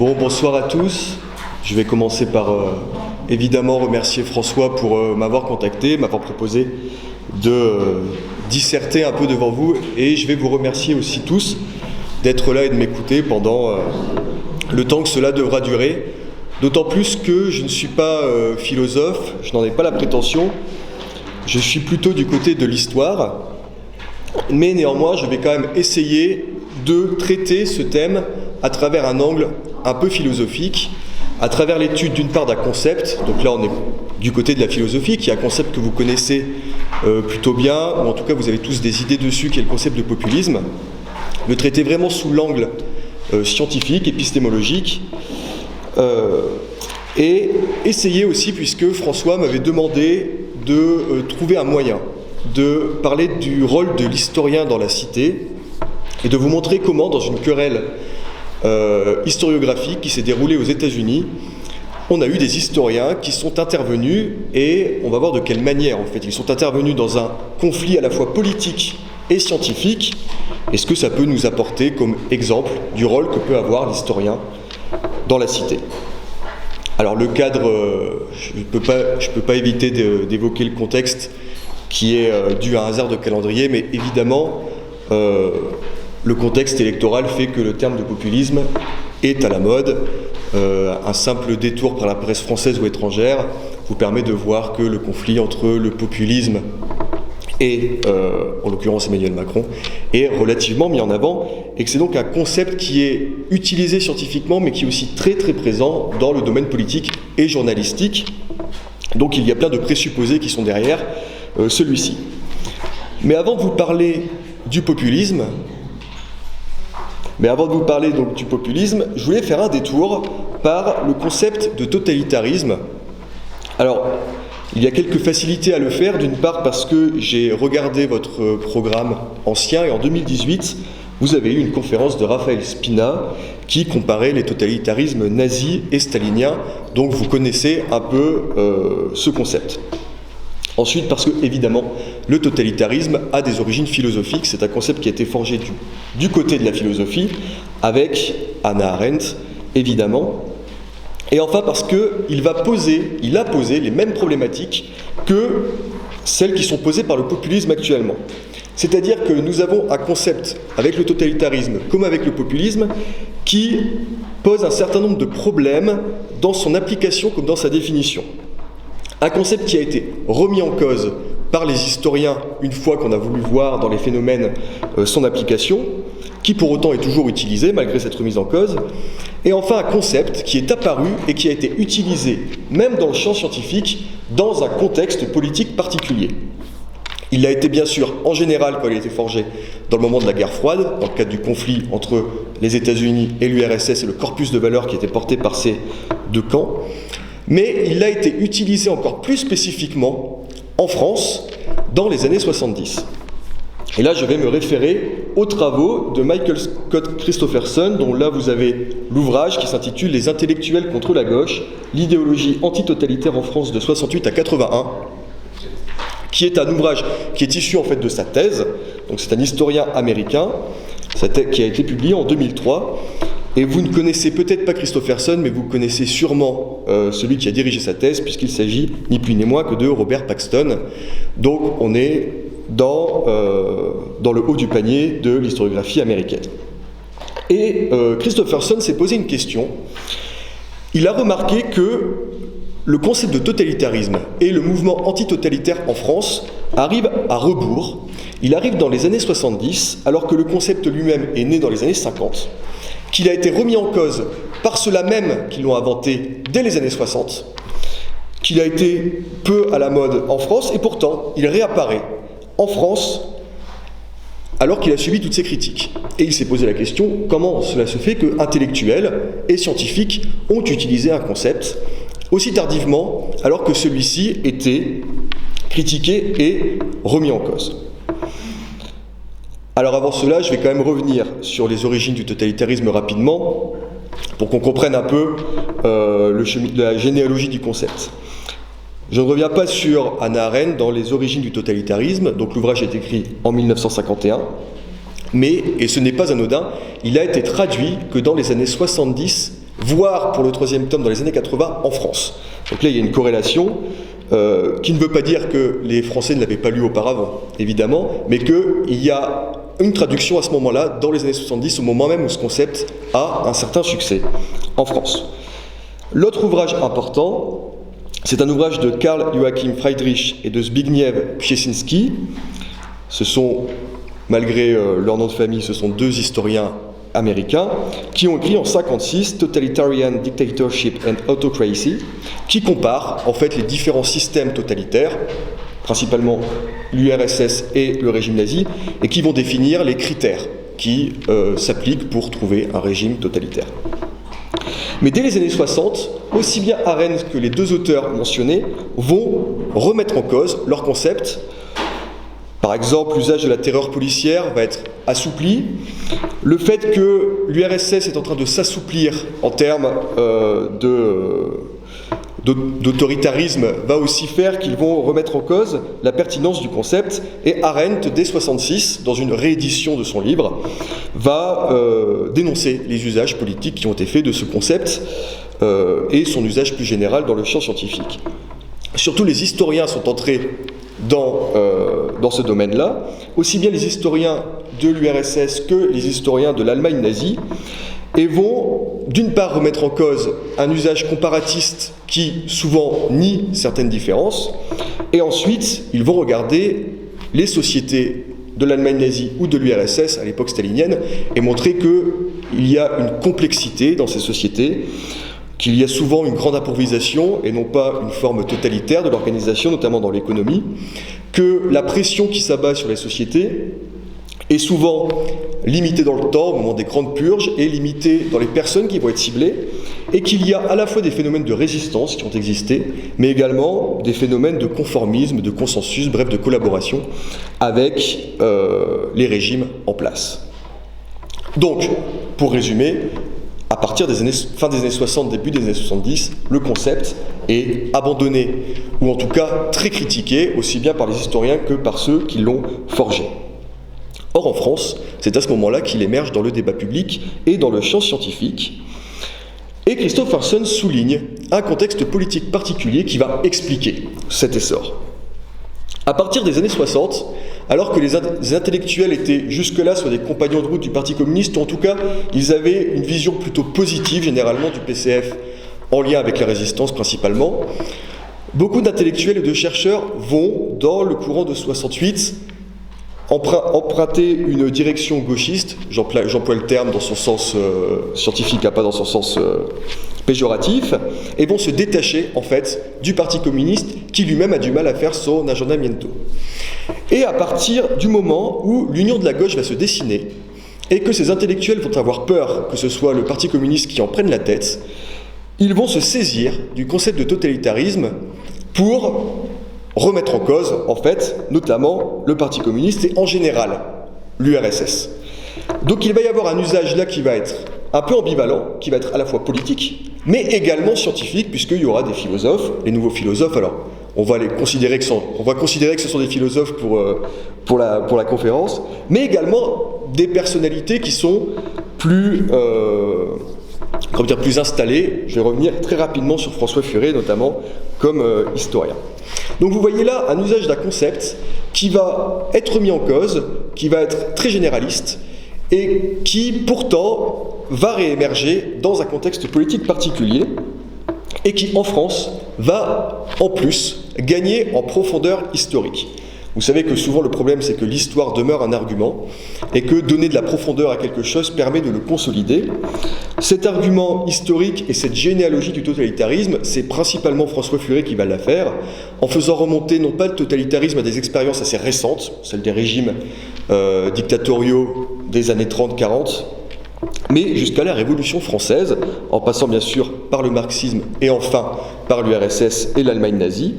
Bon, bonsoir à tous. Je vais commencer par évidemment remercier François pour m'avoir contacté, m'avoir proposé de disserter un peu devant vous, et je vais vous remercier aussi tous d'être là et de m'écouter pendant le temps que cela devra durer. D'autant plus que je ne suis pas philosophe, je n'en ai pas la prétention, je suis plutôt du côté de l'histoire, mais néanmoins je vais quand même essayer de traiter ce thème à travers un angle un peu philosophique, à travers l'étude d'une part d'un concept. Donc là on est du côté de la philosophie, qui est un concept que vous connaissez plutôt bien, ou en tout cas vous avez tous des idées dessus, qui est le concept de populisme. Le traiter vraiment sous l'angle scientifique, épistémologique, et essayer aussi, puisque François m'avait demandé de trouver un moyen de parler du rôle de l'historien dans la cité, et de vous montrer comment, dans une querelle historiographique qui s'est déroulée aux États-Unis, on a eu des historiens qui sont intervenus, et on va voir de quelle manière en fait ils sont intervenus dans un conflit à la fois politique et scientifique, et ce que ça peut nous apporter comme exemple du rôle que peut avoir l'historien dans la cité. Alors le cadre, je ne peux pas éviter d'évoquer le contexte qui est dû à un hasard de calendrier, mais évidemment le contexte électoral fait que le terme de populisme est à la mode. Un simple détour par la presse française ou étrangère vous permet de voir que le conflit entre le populisme et, en l'occurrence Emmanuel Macron, est relativement mis en avant, et que c'est donc un concept qui est utilisé scientifiquement, mais qui est aussi très très présent dans le domaine politique et journalistique. Donc il y a plein de présupposés qui sont derrière celui-ci. Mais avant de vous parler du populisme, je voulais faire un détour par le concept de totalitarisme. Alors, il y a quelques facilités à le faire, d'une part parce que j'ai regardé votre programme ancien, et en 2018, vous avez eu une conférence de Raphaël Spina qui comparait les totalitarismes nazis et staliniens, donc vous connaissez un peu ce concept. Ensuite, parce que, évidemment, le totalitarisme a des origines philosophiques. C'est un concept qui a été forgé du côté de la philosophie, avec Hannah Arendt, évidemment. Et enfin, parce qu'il a posé les mêmes problématiques que celles qui sont posées par le populisme actuellement. C'est-à-dire que nous avons un concept, avec le totalitarisme comme avec le populisme, qui pose un certain nombre de problèmes dans son application comme dans sa définition. Un concept qui a été remis en cause par les historiens une fois qu'on a voulu voir dans les phénomènes son application, qui pour autant est toujours utilisé malgré cette remise en cause. Et enfin un concept qui est apparu et qui a été utilisé même dans le champ scientifique dans un contexte politique particulier. Il a été bien sûr en général quand il a été forgé dans le moment de la guerre froide, dans le cadre du conflit entre les États-Unis et l'URSS et le corpus de valeurs qui était porté par ces deux camps. Mais il a été utilisé encore plus spécifiquement en France dans les années 70. Et là, je vais me référer aux travaux de Michael Scott Christopherson, dont là vous avez l'ouvrage qui s'intitule « Les intellectuels contre la gauche, l'idéologie antitotalitaire en France de 68 à 81 », qui est un ouvrage qui est issu en fait de sa thèse. Donc c'est un historien américain qui a été publié en 2003. Et vous ne connaissez peut-être pas Christopherson, mais vous connaissez sûrement celui qui a dirigé sa thèse, puisqu'il s'agit ni plus ni moins que de Robert Paxton. Donc on est dans le haut du panier de l'historiographie américaine. Et Christopherson s'est posé une question. Il a remarqué que le concept de totalitarisme et le mouvement antitotalitaire en France arrivent à rebours. Il arrive dans les années 70, alors que le concept lui-même est né dans les années 50. Qu'il a été remis en cause par ceux-là même qui l'ont inventé dès les années 60, qu'il a été peu à la mode en France, et pourtant il réapparaît en France alors qu'il a subi toutes ces critiques. Et il s'est posé la question, comment cela se fait que intellectuels et scientifiques ont utilisé un concept aussi tardivement alors que celui-ci était critiqué et remis en cause. Alors avant cela, je vais quand même revenir sur les origines du totalitarisme rapidement, pour qu'on comprenne un peu la généalogie du concept. Je ne reviens pas sur Hannah Arendt dans les origines du totalitarisme, donc l'ouvrage est écrit en 1951, mais, et ce n'est pas anodin, il a été traduit que dans les années 70 voire pour le 3e tome dans les années 80 en France. Donc là, il y a une corrélation qui ne veut pas dire que les Français ne l'avaient pas lu auparavant, évidemment, mais qu'il y a une traduction à ce moment-là, dans les années 70, au moment même où ce concept a un certain succès en France. L'autre ouvrage important, c'est un ouvrage de Karl Joachim Friedrich et de Zbigniew Piesinski. Ce sont, malgré leur nom de famille, ce sont deux historiens américains qui ont écrit en 1956 Totalitarian Dictatorship and Autocracy, qui compare en fait les différents systèmes totalitaires, principalement l'URSS et le régime nazi, et qui vont définir les critères qui s'appliquent pour trouver un régime totalitaire. Mais dès les années 60, aussi bien Arendt que les deux auteurs mentionnés vont remettre en cause leur concept. Par exemple, l'usage de la terreur policière va être assoupli. Le fait que l'URSS est en train de s'assouplir en termes d'autoritarisme va aussi faire qu'ils vont remettre en cause la pertinence du concept. Et Arendt, dès 1966, dans une réédition de son livre, va dénoncer les usages politiques qui ont été faits de ce concept et son usage plus général dans le champ scientifique. Surtout, les historiens sont entrés dans ce domaine-là, aussi bien les historiens de l'URSS que les historiens de l'Allemagne nazie, et vont d'une part remettre en cause un usage comparatiste qui souvent nie certaines différences, et ensuite ils vont regarder les sociétés de l'Allemagne nazie ou de l'URSS à l'époque stalinienne et montrer qu'il y a une complexité dans ces sociétés, qu'il y a souvent une grande improvisation et non pas une forme totalitaire de l'organisation, notamment dans l'économie, que la pression qui s'abat sur les sociétés est souvent limitée dans le temps, au moment des grandes purges, et limitée dans les personnes qui vont être ciblées, et qu'il y a à la fois des phénomènes de résistance qui ont existé, mais également des phénomènes de conformisme, de consensus, bref, de collaboration avec les régimes en place. Donc, pour résumer, à partir des fin des années 60, début des années 70, le concept est abandonné, ou en tout cas très critiqué, aussi bien par les historiens que par ceux qui l'ont forgé. Or, en France, c'est à ce moment-là qu'il émerge dans le débat public et dans le champ scientifique. Et Christopherson souligne un contexte politique particulier qui va expliquer cet essor. À partir des années 60, alors que les intellectuels étaient jusque-là soit des compagnons de route du Parti communiste, ou en tout cas, ils avaient une vision plutôt positive, généralement, du PCF, en lien avec la résistance principalement, beaucoup d'intellectuels et de chercheurs vont, dans le courant de 68, emprunter une direction gauchiste, j'emploie le terme dans son sens scientifique, pas dans son sens péjoratif, et vont se détacher en fait du Parti communiste qui lui-même a du mal à faire son agendamiento. Et à partir du moment où l'union de la gauche va se dessiner et que ces intellectuels vont avoir peur que ce soit le Parti communiste qui en prenne la tête, ils vont se saisir du concept de totalitarisme pour remettre en cause, en fait, notamment le Parti communiste et en général l'URSS. Donc il va y avoir un usage là qui va être un peu ambivalent, qui va être à la fois politique, mais également scientifique, puisqu'il y aura des philosophes, les nouveaux philosophes, alors on va considérer que ce sont des philosophes pour la conférence, mais également des personnalités qui sont plus installées. Je vais revenir très rapidement sur François Furet, notamment comme historien. Donc vous voyez là un usage d'un concept qui va être mis en cause, qui va être très généraliste, et qui pourtant va réémerger dans un contexte politique particulier, et qui en France va en plus gagner en profondeur historique. Vous savez que souvent le problème c'est que l'histoire demeure un argument et que donner de la profondeur à quelque chose permet de le consolider. Cet argument historique et cette généalogie du totalitarisme, c'est principalement François Furet qui va la faire, en faisant remonter non pas le totalitarisme à des expériences assez récentes, celles des régimes dictatoriaux des années 30-40, mais jusqu'à la Révolution française, en passant bien sûr par le marxisme et enfin par l'URSS et l'Allemagne nazie.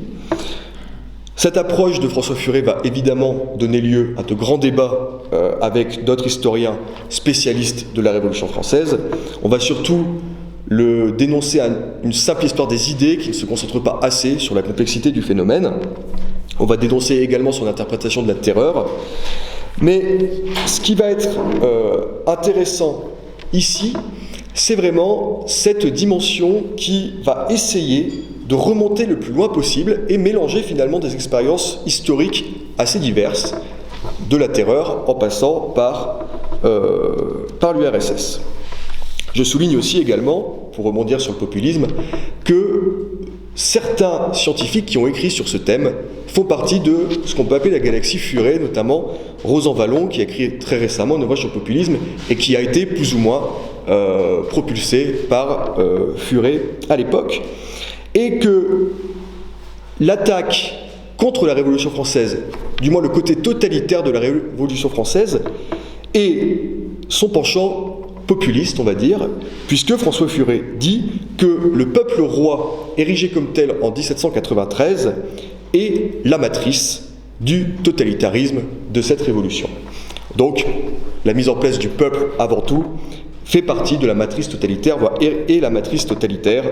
Cette approche de François Furet va évidemment donner lieu à de grands débats avec d'autres historiens spécialistes de la Révolution française. On va surtout le dénoncer à une simple histoire des idées qui ne se concentre pas assez sur la complexité du phénomène. On va dénoncer également son interprétation de la terreur. Mais ce qui va être intéressant ici, c'est vraiment cette dimension qui va essayer de remonter le plus loin possible et mélanger finalement des expériences historiques assez diverses, de la terreur en passant par l'URSS. Je souligne aussi également, pour rebondir sur le populisme, que certains scientifiques qui ont écrit sur ce thème font partie de ce qu'on peut appeler la galaxie Furet, notamment Rosan Vallon, qui a écrit très récemment un ouvrage sur le populisme et qui a été plus ou moins propulsé par Furet à l'époque, et que l'attaque contre la Révolution française, du moins le côté totalitaire de la Révolution française, est son penchant populiste, on va dire, puisque François Furet dit que le peuple roi, érigé comme tel en 1793, est la matrice du totalitarisme de cette révolution. Donc, la mise en place du peuple, avant tout, fait partie de la matrice totalitaire, voire est la matrice totalitaire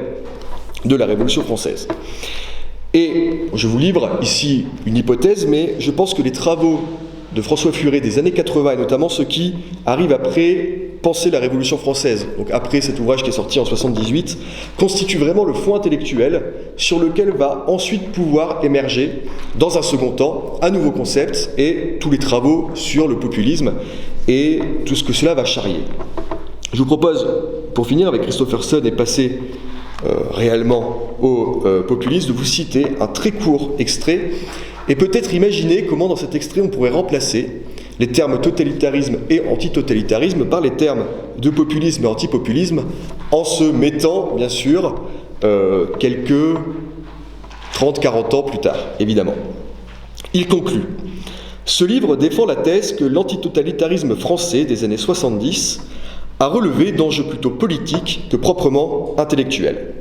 de la Révolution française. Et je vous livre ici une hypothèse, mais je pense que les travaux de François Furet des années 80, et notamment ceux qui arrivent après Penser la Révolution française, donc après cet ouvrage qui est sorti en 78, constituent vraiment le fond intellectuel sur lequel va ensuite pouvoir émerger, dans un second temps, un nouveau concept et tous les travaux sur le populisme et tout ce que cela va charrier. Je vous propose, pour finir avec Christopherson et passer réellement au populisme, de vous citer un très court extrait et peut-être imaginer comment dans cet extrait on pourrait remplacer les termes totalitarisme et antitotalitarisme par les termes de populisme et antipopulisme, en se mettant, bien sûr, quelques 30-40 ans plus tard, évidemment. Il conclut. Ce livre défend la thèse que l'antitotalitarisme français des années 70 a relevé d'enjeux plutôt politiques que proprement intellectuels.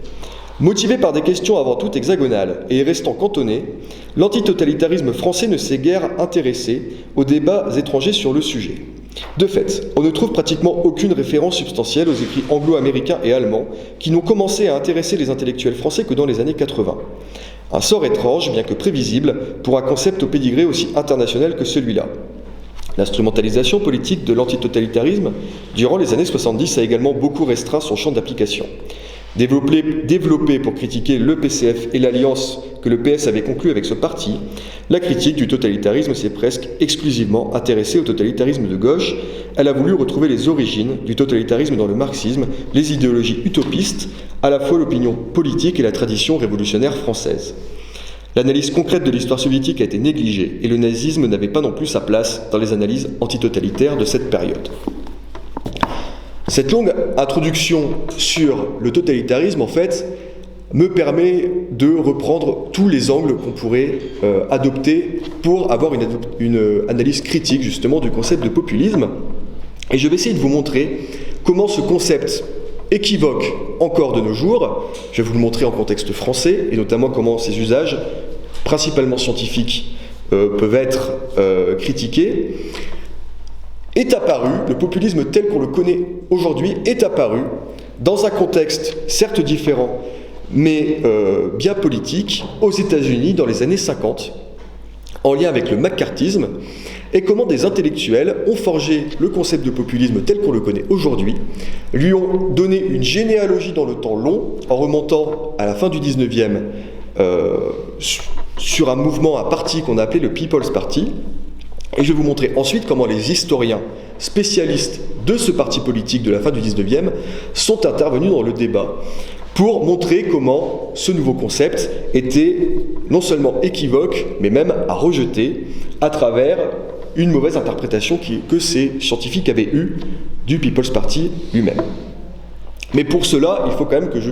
Motivé par des questions avant tout hexagonales et restant cantonné, l'antitotalitarisme français ne s'est guère intéressé aux débats étrangers sur le sujet. De fait, on ne trouve pratiquement aucune référence substantielle aux écrits anglo-américains et allemands qui n'ont commencé à intéresser les intellectuels français que dans les années 80. Un sort étrange, bien que prévisible, pour un concept au pédigré aussi international que celui-là. L'instrumentalisation politique de l'antitotalitarisme durant les années 70 a également beaucoup restreint son champ d'application. Développé pour critiquer le PCF et l'alliance que le PS avait conclue avec ce parti, la critique du totalitarisme s'est presque exclusivement intéressée au totalitarisme de gauche. Elle a voulu retrouver les origines du totalitarisme dans le marxisme, les idéologies utopistes, à la fois l'opinion politique et la tradition révolutionnaire française. L'analyse concrète de l'histoire soviétique a été négligée et le nazisme n'avait pas non plus sa place dans les analyses antitotalitaires de cette période. Cette longue introduction sur le totalitarisme, en fait, me permet de reprendre tous les angles qu'on pourrait adopter pour avoir une analyse critique, justement, du concept de populisme. Et je vais essayer de vous montrer comment ce concept équivoque encore de nos jours. Je vais vous le montrer en contexte français, et notamment comment ces usages, principalement scientifiques, peuvent être critiqués. Est apparu, le populisme tel qu'on le connaît aujourd'hui est apparu dans un contexte certes différent, mais bien politique, aux États-Unis dans les années 50, en lien avec le macartisme, et comment des intellectuels ont forgé le concept de populisme tel qu'on le connaît aujourd'hui, lui ont donné une généalogie dans le temps long, en remontant à la fin du 19e sur un mouvement, un parti qu'on a appelé le People's Party. Et je vais vous montrer ensuite comment les historiens spécialistes de ce parti politique de la fin du 19e sont intervenus dans le débat pour montrer comment ce nouveau concept était non seulement équivoque, mais même à rejeter à travers une mauvaise interprétation que ces scientifiques avaient eue du People's Party lui-même. Mais pour cela, il faut quand même que je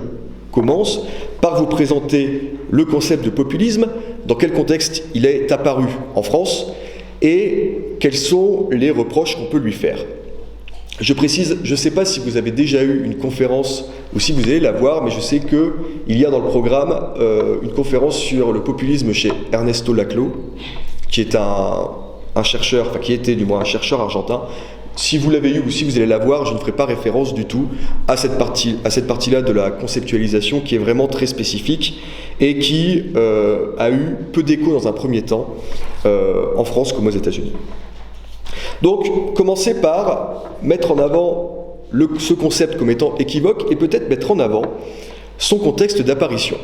commence par vous présenter le concept de populisme, dans quel contexte il est apparu en France, et quels sont les reproches qu'on peut lui faire. Je précise, je ne sais pas si vous avez déjà eu une conférence ou si vous allez la voir, mais je sais qu'il y a dans le programme une conférence sur le populisme chez Ernesto Laclau, qui est un chercheur, enfin qui était du moins un chercheur argentin. Si vous l'avez eu ou si vous allez la voir, je ne ferai pas référence du tout à cette partie-là de la conceptualisation qui est vraiment très spécifique et qui a eu peu d'écho dans un premier temps en France comme aux États-Unis. Donc, commencez par mettre en avant ce concept comme étant équivoque et peut-être mettre en avant son contexte d'apparition.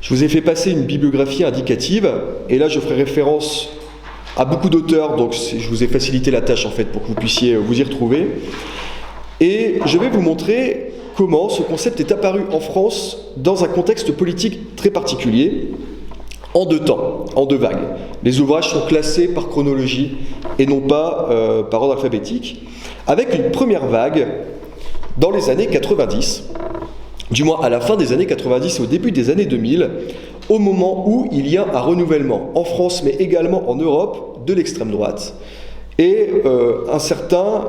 Je vous ai fait passer une bibliographie indicative, et là je ferai référence à beaucoup d'auteurs, donc je vous ai facilité la tâche en fait pour que vous puissiez vous y retrouver. Et je vais vous montrer comment ce concept est apparu en France dans un contexte politique très particulier, en deux temps, en deux vagues. Les ouvrages sont classés par chronologie et non pas par ordre alphabétique, avec une première vague dans les années 90, du moins à la fin des années 90 et au début des années 2000, au moment où il y a un renouvellement en France, mais également en Europe, de l'extrême droite, et un certain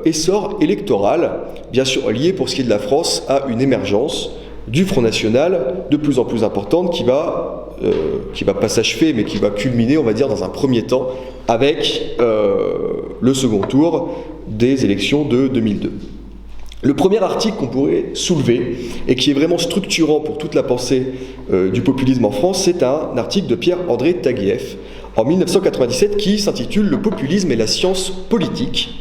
essor électoral, bien sûr lié pour ce qui est de la France à une émergence du Front National de plus en plus importante qui va pas s'achever, mais qui va culminer, on va dire, dans un premier temps, avec le second tour des élections de 2002. Le premier article qu'on pourrait soulever, et qui est vraiment structurant pour toute la pensée du populisme en France, c'est un article de Pierre-André Taguieff, en 1997, qui s'intitule « Le populisme et la science politique ».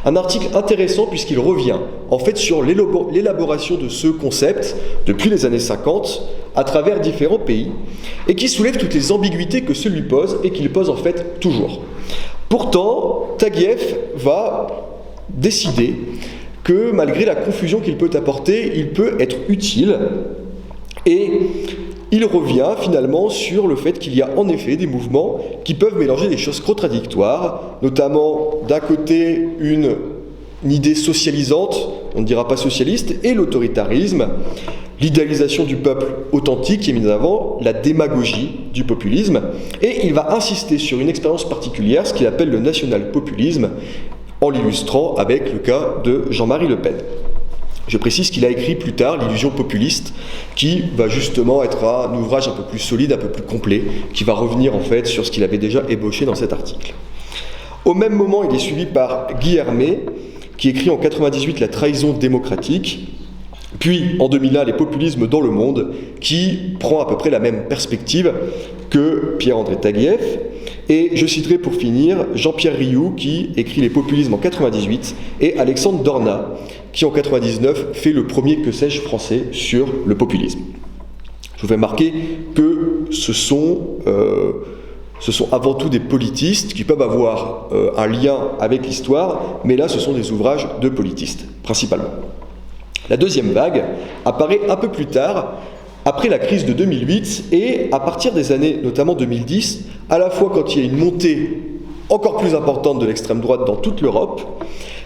Un article intéressant puisqu'il revient en fait sur l'élaboration de ce concept depuis les années 50 à travers différents pays, et qui soulève toutes les ambiguïtés que celui pose et qu'il pose en fait toujours. Pourtant, Taguieff va décider que malgré la confusion qu'il peut apporter, il peut être utile, et il revient finalement sur le fait qu'il y a en effet des mouvements qui peuvent mélanger des choses contradictoires, notamment d'un côté une idée socialisante, on ne dira pas socialiste, et l'autoritarisme, l'idéalisation du peuple authentique qui est mise en avant, la démagogie du populisme, et il va insister sur une expérience particulière, ce qu'il appelle le national-populisme, en l'illustrant avec le cas de Jean-Marie Le Pen. Je précise qu'il a écrit plus tard l'illusion populiste, qui va justement être un ouvrage un peu plus solide, un peu plus complet, qui va revenir en fait sur ce qu'il avait déjà ébauché dans cet article. Au même moment, il est suivi par Guy Hermé, qui écrit en 98 La trahison démocratique, puis en 2001 Les populismes dans le monde, qui prend à peu près la même perspective que Pierre-André Taguieff. Et je citerai pour finir Jean-Pierre Rioux, qui écrit Les populismes en 98, et Alexandre Dorna, qui en 99 fait le premier que sais-je français sur le populisme. Je vous fais remarquer que ce sont avant tout des politistes qui peuvent avoir un lien avec l'histoire, mais là ce sont des ouvrages de politistes, principalement. La deuxième vague apparaît un peu plus tard, après la crise de 2008, et à partir des années notamment 2010, à la fois quand il y a une montée encore plus importante de l'extrême droite dans toute l'Europe,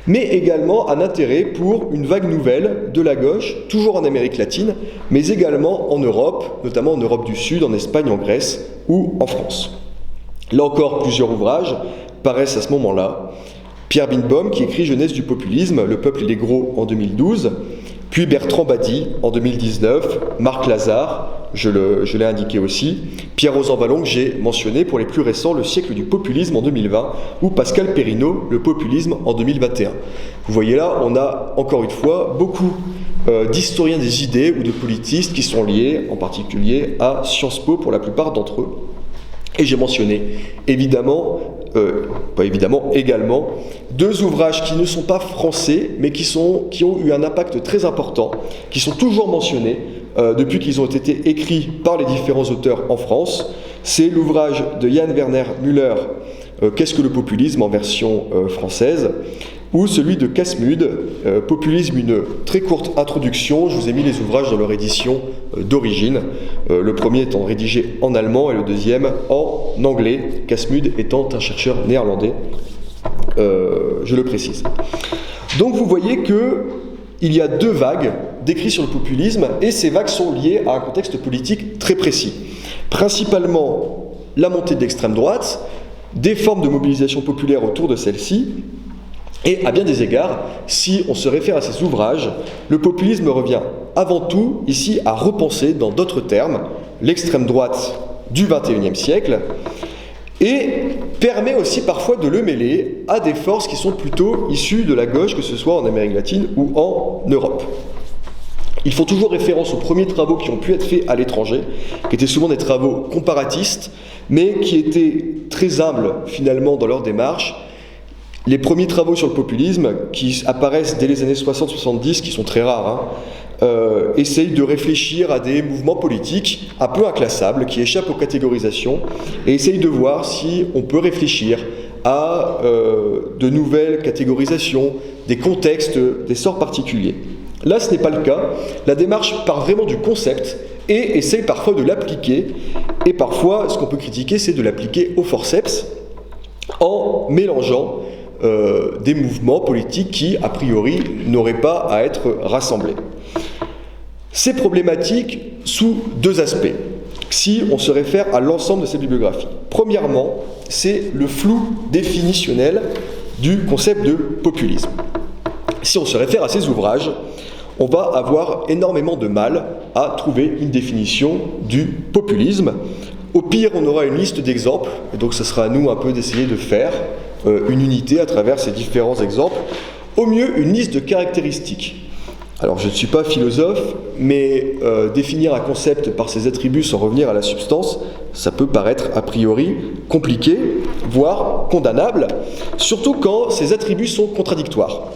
mais également un intérêt pour une vague nouvelle de la gauche, toujours en Amérique latine, mais également en Europe, notamment en Europe du Sud, en Espagne, en Grèce ou en France. Là encore, plusieurs ouvrages paraissent à ce moment-là. Pierre Binbaum, qui écrit Jeunesse du populisme, Le peuple et les gros en 2012, puis Bertrand Badi en 2019, Marc Lazare, je l'ai indiqué aussi, Pierre Rosanvallon que j'ai mentionné pour les plus récents, Le siècle du populisme en 2020, ou Pascal Perrineau, Le populisme en 2021. Vous voyez là, on a encore une fois beaucoup d'historiens des idées ou de politistes qui sont liés en particulier à Sciences Po pour la plupart d'entre eux. Et j'ai mentionné également deux ouvrages qui ne sont pas français, mais qui ont eu un impact très important, qui sont toujours mentionnés depuis qu'ils ont été écrits par les différents auteurs en France. C'est l'ouvrage de Jan Werner Müller, Qu'est-ce que le populisme en version française, ou celui de Casmude, Populisme, une très courte introduction. Je vous ai mis les ouvrages dans leur édition d'origine, le premier étant rédigé en allemand et le deuxième en anglais, Casmude étant un chercheur néerlandais, je le précise. Donc vous voyez qu'il y a deux vagues décrites sur le populisme, et ces vagues sont liées à un contexte politique très précis. Principalement la montée de l'extrême droite, des formes de mobilisation populaire autour de celle-ci, et à bien des égards, si on se réfère à ces ouvrages, le populisme revient avant tout ici à repenser, dans d'autres termes, l'extrême droite du XXIe siècle, et permet aussi parfois de le mêler à des forces qui sont plutôt issues de la gauche, que ce soit en Amérique latine ou en Europe. Ils font toujours référence aux premiers travaux qui ont pu être faits à l'étranger, qui étaient souvent des travaux comparatistes, mais qui étaient très humbles finalement dans leur démarche, Les premiers travaux sur le populisme, qui apparaissent dès les années 60-70, qui sont très rares, essayent de réfléchir à des mouvements politiques un peu inclassables, qui échappent aux catégorisations, et essayent de voir si on peut réfléchir à de nouvelles catégorisations, des contextes, des sorts particuliers. Là, ce n'est pas le cas. La démarche part vraiment du concept et essaye parfois de l'appliquer. Et parfois, ce qu'on peut critiquer, c'est de l'appliquer au forceps en mélangeant des mouvements politiques qui, a priori, n'auraient pas à être rassemblés. C'est problématique sous deux aspects, si on se réfère à l'ensemble de ces bibliographies. Premièrement, c'est le flou définitionnel du concept de populisme. Si on se réfère à ces ouvrages, on va avoir énormément de mal à trouver une définition du populisme. Au pire, on aura une liste d'exemples, et donc ce sera à nous un peu d'essayer de faire une unité à travers ces différents exemples. Au mieux, une liste de caractéristiques. Alors, je ne suis pas philosophe, mais définir un concept par ses attributs sans revenir à la substance, ça peut paraître a priori compliqué, voire condamnable, surtout quand ces attributs sont contradictoires.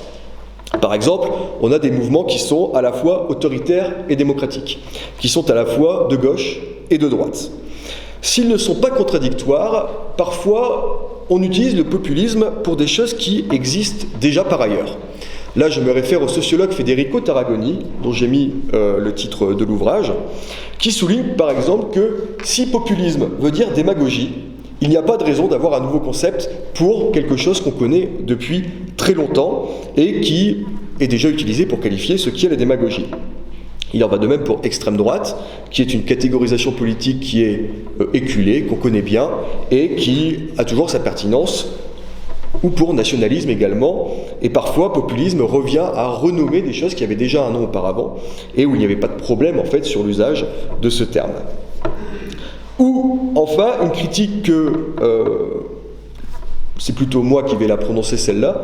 Par exemple, on a des mouvements qui sont à la fois autoritaires et démocratiques, qui sont à la fois de gauche et de droite. S'ils ne sont pas contradictoires, parfois on utilise le populisme pour des choses qui existent déjà par ailleurs. Là, je me réfère au sociologue Federico Tarragoni, dont j'ai mis le titre de l'ouvrage, qui souligne par exemple que si populisme veut dire démagogie, il n'y a pas de raison d'avoir un nouveau concept pour quelque chose qu'on connaît depuis très longtemps et qui est déjà utilisé pour qualifier ce qui est la démagogie. Il en va de même pour extrême droite, qui est une catégorisation politique qui est éculée, qu'on connaît bien, et qui a toujours sa pertinence, ou pour nationalisme également, et parfois populisme revient à renommer des choses qui avaient déjà un nom auparavant, et où il n'y avait pas de problème en fait sur l'usage de ce terme. Ou enfin, une critique que, c'est plutôt moi qui vais la prononcer celle-là,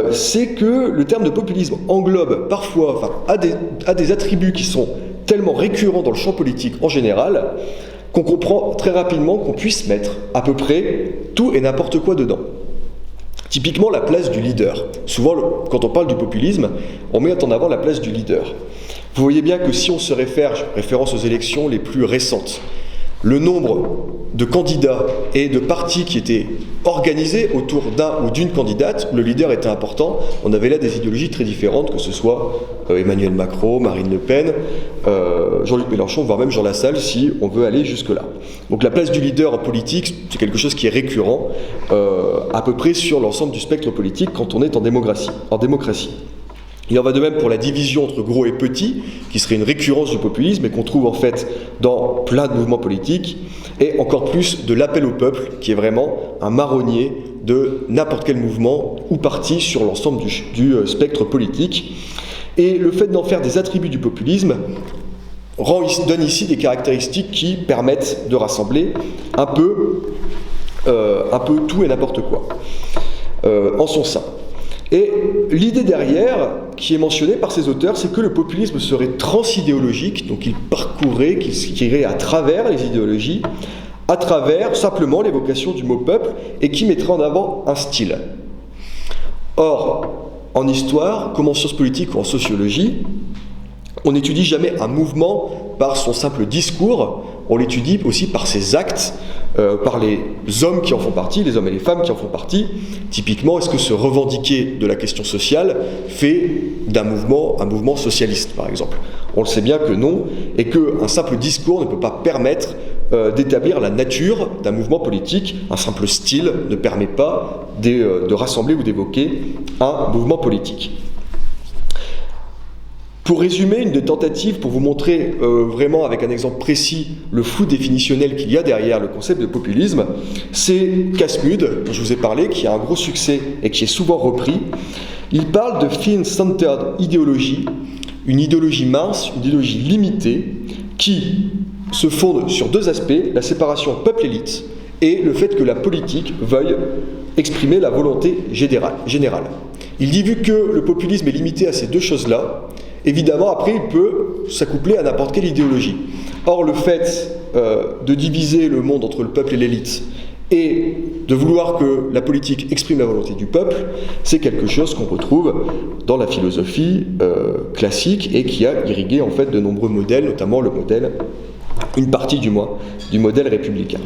c'est que le terme de populisme englobe parfois, a des attributs qui sont tellement récurrents dans le champ politique en général, qu'on comprend très rapidement qu'on puisse mettre à peu près tout et n'importe quoi dedans. Typiquement la place du leader. Souvent, quand on parle du populisme, on met en avant la place du leader. Vous voyez bien que si on se référence aux élections les plus récentes, le nombre de candidats et de partis qui étaient organisés autour d'un ou d'une candidate, où le leader était important, on avait là des idéologies très différentes, que ce soit Emmanuel Macron, Marine Le Pen, Jean-Luc Mélenchon, voire même Jean Lassalle, si on veut aller jusque-là. Donc la place du leader en politique, c'est quelque chose qui est récurrent, à peu près sur l'ensemble du spectre politique quand on est en démocratie. Il en va de même pour la division entre gros et petits, qui serait une récurrence du populisme et qu'on trouve en fait dans plein de mouvements politiques, et encore plus de l'appel au peuple, qui est vraiment un marronnier de n'importe quel mouvement ou parti sur l'ensemble du spectre politique. Et le fait d'en faire des attributs du populisme donne ici des caractéristiques qui permettent de rassembler un peu tout et n'importe quoi en son sein. Et l'idée derrière, qui est mentionnée par ces auteurs, c'est que le populisme serait transidéologique, donc qu'il irait à travers les idéologies, à travers simplement l'évocation du mot peuple, et qui mettrait en avant un style. Or, en histoire, comme en sciences politiques ou en sociologie, on n'étudie jamais un mouvement par son simple discours, on l'étudie aussi par ses actes, par les hommes qui en font partie, les hommes et les femmes qui en font partie. Typiquement, est-ce que se revendiquer de la question sociale fait d'un mouvement un mouvement socialiste, par exemple? On le sait bien que non, et qu'un simple discours ne peut pas permettre d'établir la nature d'un mouvement politique. Un simple style ne permet pas de rassembler ou d'évoquer un mouvement politique. Pour résumer, une des tentatives pour vous montrer vraiment avec un exemple précis le flou définitionnel qu'il y a derrière le concept de populisme, c'est Casmud, dont je vous ai parlé, qui a un gros succès et qui est souvent repris. Il parle de thin-centered idéologie, une idéologie mince, une idéologie limitée, qui se fonde sur deux aspects, la séparation peuple-élite et le fait que la politique veuille exprimer la volonté générale. Il dit, vu que le populisme est limité à ces deux choses-là, évidemment, après, il peut s'accoupler à n'importe quelle idéologie. Or, le fait de diviser le monde entre le peuple et l'élite Et de vouloir que la politique exprime la volonté du peuple, c'est quelque chose qu'on retrouve dans la philosophie classique et qui a irrigué en fait de nombreux modèles, notamment le modèle, une partie du moins, du modèle républicain.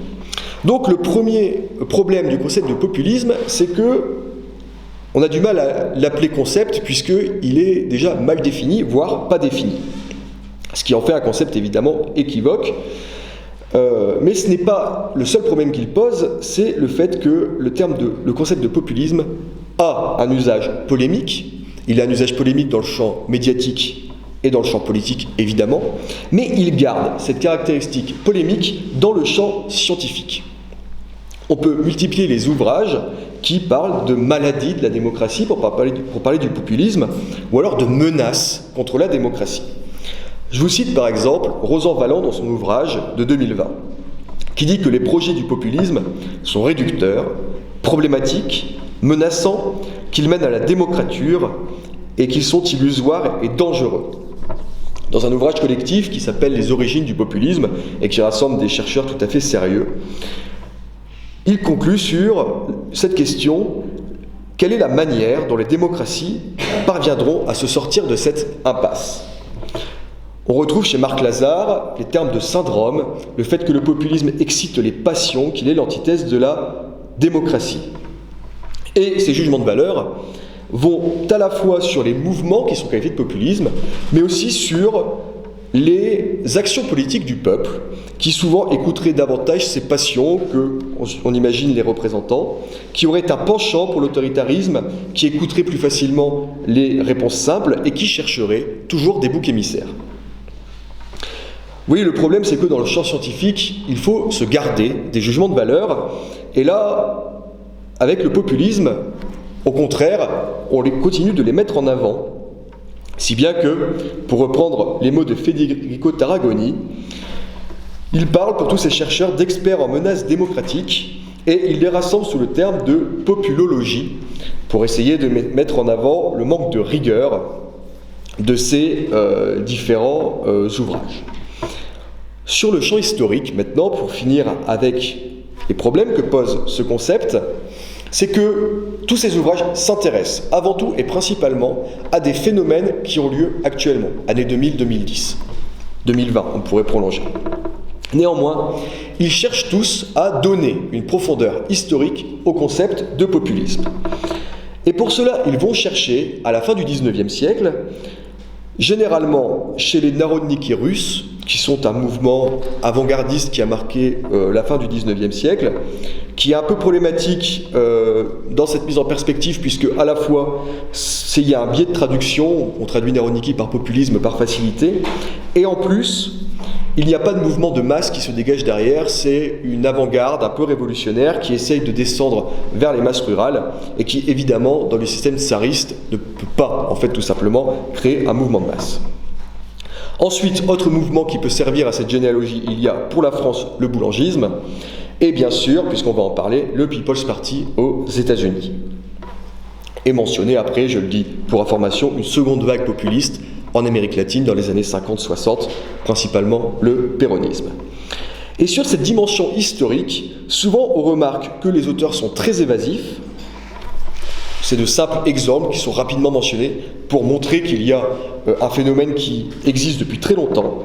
Donc le premier problème du concept de populisme, c'est que on a du mal à l'appeler concept puisqu'il est déjà mal défini, voire pas défini. Ce qui en fait un concept évidemment équivoque. Mais ce n'est pas le seul problème qu'il pose, c'est le fait que le concept de populisme a un usage polémique. Il a un usage polémique dans le champ médiatique et dans le champ politique, évidemment, mais il garde cette caractéristique polémique dans le champ scientifique. On peut multiplier les ouvrages qui parlent de maladie de la démocratie pour parler du populisme, ou alors de menaces contre la démocratie. Je vous cite par exemple Rosan Valland dans son ouvrage de 2020, qui dit que les projets du populisme sont réducteurs, problématiques, menaçants, qu'ils mènent à la démocrature et qu'ils sont illusoires et dangereux. Dans un ouvrage collectif qui s'appelle Les origines du populisme et qui rassemble des chercheurs tout à fait sérieux, il conclut sur cette question: quelle est la manière dont les démocraties parviendront à se sortir de cette impasse ? On retrouve chez Marc Lazare les termes de syndrome, le fait que le populisme excite les passions, qu'il est l'antithèse de la démocratie. Et ces jugements de valeur vont à la fois sur les mouvements qui sont qualifiés de populisme, mais aussi sur les actions politiques du peuple, qui souvent écouteraient davantage ces passions que on imagine les représentants, qui auraient un penchant pour l'autoritarisme, qui écouteraient plus facilement les réponses simples et qui chercheraient toujours des boucs émissaires. Oui, le problème, c'est que dans le champ scientifique, il faut se garder des jugements de valeur. Et là, avec le populisme, au contraire, on continue de les mettre en avant. Si bien que, pour reprendre les mots de Federico Tarragoni, il parle pour tous ces chercheurs d'experts en menaces démocratiques et il les rassemble sous le terme de populologie pour essayer de mettre en avant le manque de rigueur de ces différents ouvrages. Sur le champ historique, maintenant, pour finir avec les problèmes que pose ce concept, c'est que tous ces ouvrages s'intéressent avant tout et principalement à des phénomènes qui ont lieu actuellement, années 2000-2010, 2020, on pourrait prolonger. Néanmoins, ils cherchent tous à donner une profondeur historique au concept de populisme. Et pour cela, ils vont chercher, à la fin du XIXe siècle, généralement chez les narodniki russes, qui sont un mouvement avant-gardiste qui a marqué la fin du XIXe siècle, qui est un peu problématique dans cette mise en perspective, puisque à la fois il y a un biais de traduction, on traduit narodniki par populisme, par facilité, et en plus, il n'y a pas de mouvement de masse qui se dégage derrière, c'est une avant-garde un peu révolutionnaire qui essaye de descendre vers les masses rurales et qui, évidemment, dans le système tsariste, ne peut pas, en fait, tout simplement, créer un mouvement de masse. Ensuite, autre mouvement qui peut servir à cette généalogie, il y a pour la France le boulangisme, et bien sûr, puisqu'on va en parler, le People's Party aux États-Unis. Et mentionné après, je le dis pour information, une seconde vague populiste en Amérique latine dans les années 50-60, principalement le péronisme. Et sur cette dimension historique, souvent on remarque que les auteurs sont très évasifs. C'est de simples exemples qui sont rapidement mentionnés pour montrer qu'il y a un phénomène qui existe depuis très longtemps.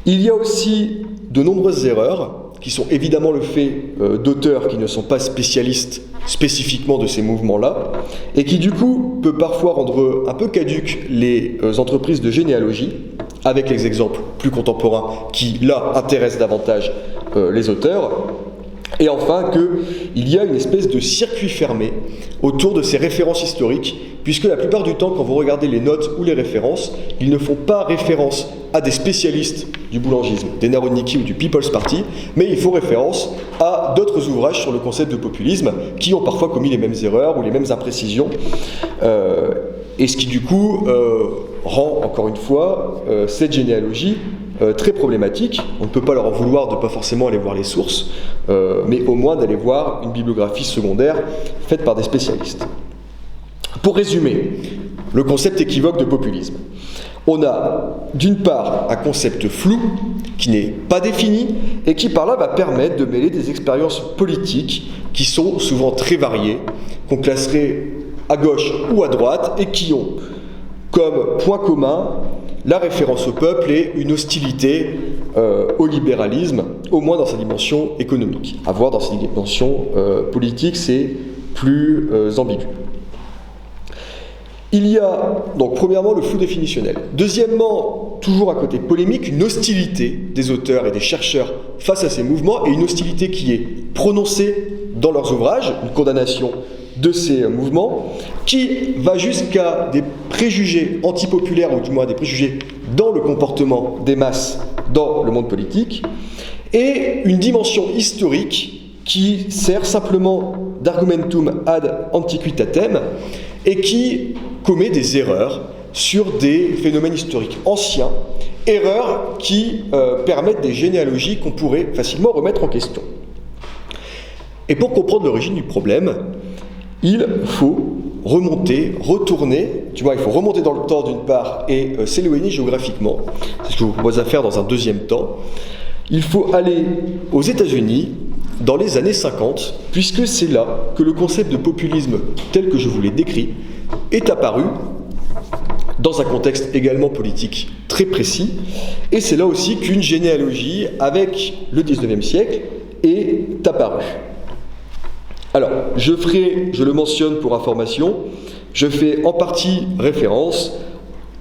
Il y a aussi de nombreuses erreurs qui sont évidemment le fait d'auteurs qui ne sont pas spécialistes spécifiquement de ces mouvements-là, et qui du coup peut parfois rendre un peu caduques les entreprises de généalogie, avec les exemples plus contemporains qui, là, intéressent davantage les auteurs. Et enfin qu'il y a une espèce de circuit fermé autour de ces références historiques, puisque la plupart du temps, quand vous regardez les notes ou les références, ils ne font pas référence à des spécialistes du boulangisme, des narodniki ou du People's Party, mais ils font référence à d'autres ouvrages sur le concept de populisme qui ont parfois commis les mêmes erreurs ou les mêmes imprécisions, et ce qui du coup rend, encore une fois, cette généalogie très problématique. On ne peut pas leur en vouloir de ne pas forcément aller voir les sources, mais au moins d'aller voir une bibliographie secondaire faite par des spécialistes. Pour résumer, le concept équivoque de populisme. On a d'une part un concept flou qui n'est pas défini et qui par là va permettre de mêler des expériences politiques qui sont souvent très variées, qu'on classerait à gauche ou à droite et qui ont comme point commun la référence au peuple et une hostilité au libéralisme, au moins dans sa dimension économique. À voir dans sa dimension politique, c'est plus ambigu. Il y a donc premièrement le flou définitionnel. Deuxièmement, toujours à côté polémique, une hostilité des auteurs et des chercheurs face à ces mouvements et une hostilité qui est prononcée dans leurs ouvrages, une condamnation de ces mouvements, qui va jusqu'à des préjugés antipopulaires ou du moins des préjugés dans le comportement des masses dans le monde politique et une dimension historique qui sert simplement d'argumentum ad antiquitatem et qui commet des erreurs sur des phénomènes historiques anciens, erreurs qui permettent des généalogies qu'on pourrait facilement remettre en question. Et pour comprendre l'origine du problème, il faut retourner, il faut remonter dans le temps d'une part et s'éloigner géographiquement. C'est ce que je vous propose de faire dans un deuxième temps. Il faut aller aux États-Unis dans les années 50, puisque c'est là que le concept de populisme tel que je vous l'ai décrit est apparu dans un contexte également politique très précis, et c'est là aussi qu'une généalogie avec le 19e siècle est apparue. Alors, je le mentionne pour information, je fais en partie référence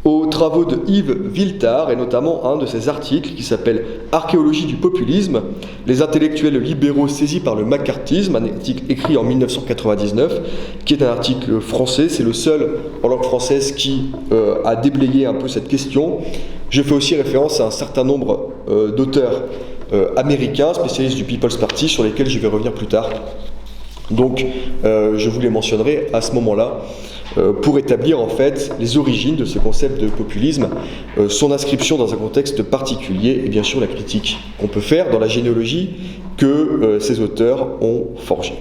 aux travaux de Yves Viltard, et notamment un de ses articles qui s'appelle « Archéologie du populisme, les intellectuels libéraux saisis par le macartisme », un article écrit en 1999, qui est un article français, c'est le seul en langue française qui a déblayé un peu cette question. Je fais aussi référence à un certain nombre d'auteurs américains, spécialistes du People's Party, sur lesquels je vais revenir plus tard. Donc, je vous les mentionnerai à ce moment-là pour établir en fait les origines de ce concept de populisme, son inscription dans un contexte particulier et bien sûr la critique qu'on peut faire dans la généalogie que ces auteurs ont forgée.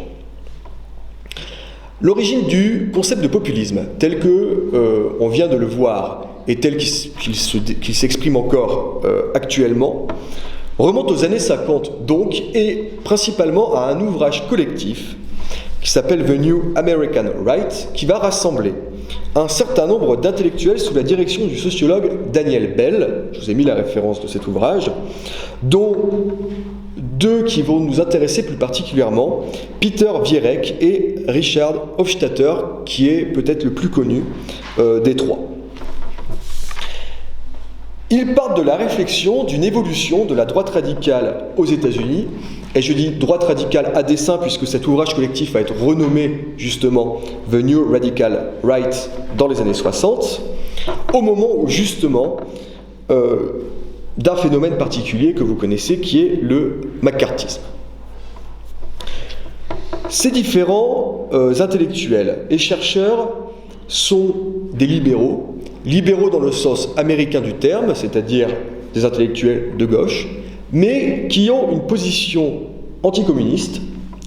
L'origine du concept de populisme, tel que on vient de le voir et tel qu'il s'exprime encore actuellement, remonte aux années 50 donc, et principalement à un ouvrage collectif qui s'appelle The New American Right, qui va rassembler un certain nombre d'intellectuels sous la direction du sociologue Daniel Bell, je vous ai mis la référence de cet ouvrage, dont deux qui vont nous intéresser plus particulièrement, Peter Vierek et Richard Hofstadter, qui est peut-être le plus connu des trois. Ils partent de la réflexion d'une évolution de la droite radicale aux États-Unis, et je dis droite radicale à dessein puisque cet ouvrage collectif va être renommé justement The New Radical Right dans les années 60, au moment où justement d'un phénomène particulier que vous connaissez qui est le macartisme. Ces différents intellectuels et chercheurs sont des libéraux dans le sens américain du terme, c'est-à-dire des intellectuels de gauche, mais qui ont une position anticommuniste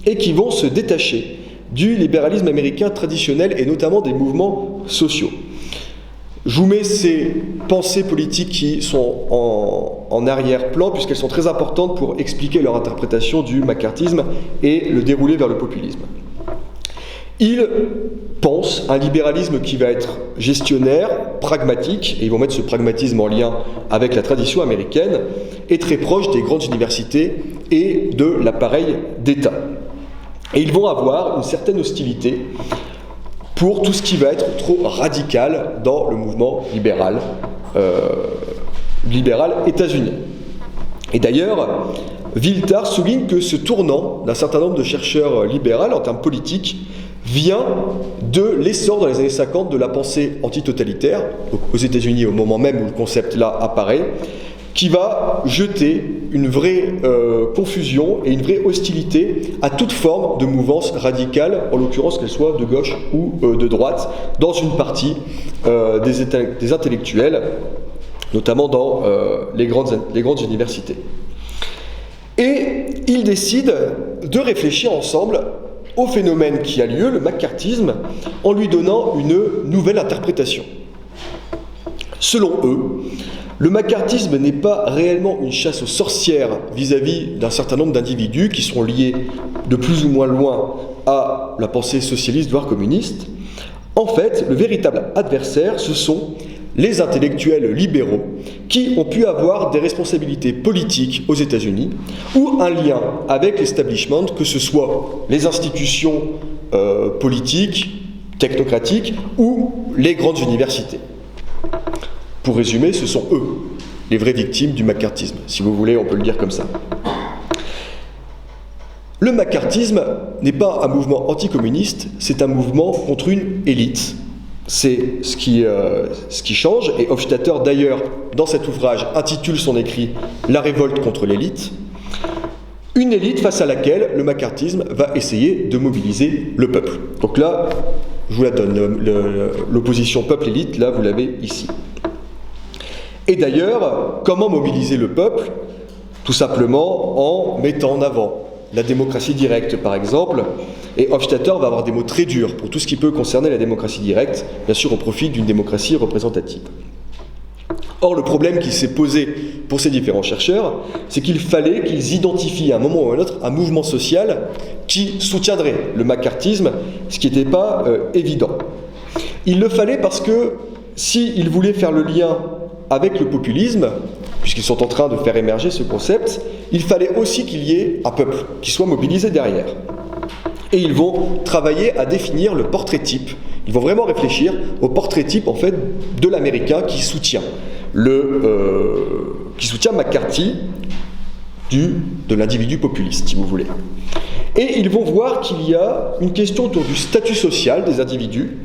et qui vont se détacher du libéralisme américain traditionnel et notamment des mouvements sociaux. Je vous mets ces pensées politiques qui sont en arrière-plan puisqu'elles sont très importantes pour expliquer leur interprétation du macartisme et le déroulé vers le populisme. Ils pensent un libéralisme qui va être gestionnaire, pragmatique, et ils vont mettre ce pragmatisme en lien avec la tradition américaine, et très proche des grandes universités et de l'appareil d'État. Et ils vont avoir une certaine hostilité pour tout ce qui va être trop radical dans le mouvement libéral états-unien. Et d'ailleurs, Viltard souligne que ce tournant d'un certain nombre de chercheurs libéraux en termes politiques vient de l'essor dans les années 50 de la pensée antitotalitaire, aux États-Unis au moment même où le concept-là apparaît, qui va jeter une vraie confusion et une vraie hostilité à toute forme de mouvance radicale, en l'occurrence qu'elle soit de gauche ou de droite, dans une partie des intellectuels, notamment dans les grandes universités. Et ils décident de réfléchir ensemble au phénomène qui a lieu, le macartisme, en lui donnant une nouvelle interprétation. Selon eux, Le macartisme n'est pas réellement une chasse aux sorcières vis-à-vis d'un certain nombre d'individus qui sont liés de plus ou moins loin à la pensée socialiste, voire communiste. En fait, le véritable adversaire, ce sont les intellectuels libéraux qui ont pu avoir des responsabilités politiques aux États-Unis ou un lien avec l'establishment, que ce soit les institutions politiques, technocratiques ou les grandes universités. Pour résumer, ce sont eux les vraies victimes du macartisme, si vous voulez, on peut le dire comme ça. Le macartisme n'est pas un mouvement anticommuniste, c'est un mouvement contre une élite. C'est ce qui change, et Hofstadter d'ailleurs, dans cet ouvrage, intitule son écrit « La révolte contre l'élite ». Une élite face à laquelle le macartisme va essayer de mobiliser le peuple. Donc là, je vous la donne, l'opposition peuple-élite, là vous l'avez ici. Et d'ailleurs, comment mobiliser le peuple? Tout simplement en mettant en avant la démocratie directe, par exemple. Et Hofstadter va avoir des mots très durs pour tout ce qui peut concerner la démocratie directe. Bien sûr, on profite d'une démocratie représentative. Or, le problème qui s'est posé pour ces différents chercheurs, c'est qu'il fallait qu'ils identifient à un moment ou à un autre un mouvement social qui soutiendrait le macartisme, ce qui n'était pas évident. Il le fallait parce que s'ils voulaient faire le lien avec le populisme, puisqu'ils sont en train de faire émerger ce concept, il fallait aussi qu'il y ait un peuple qui soit mobilisé derrière. Et ils vont travailler à définir le portrait type. Ils vont vraiment réfléchir au portrait type en fait de l'Américain qui soutient McCarthy de l'individu populiste, si vous voulez. Et ils vont voir qu'il y a une question autour du statut social des individus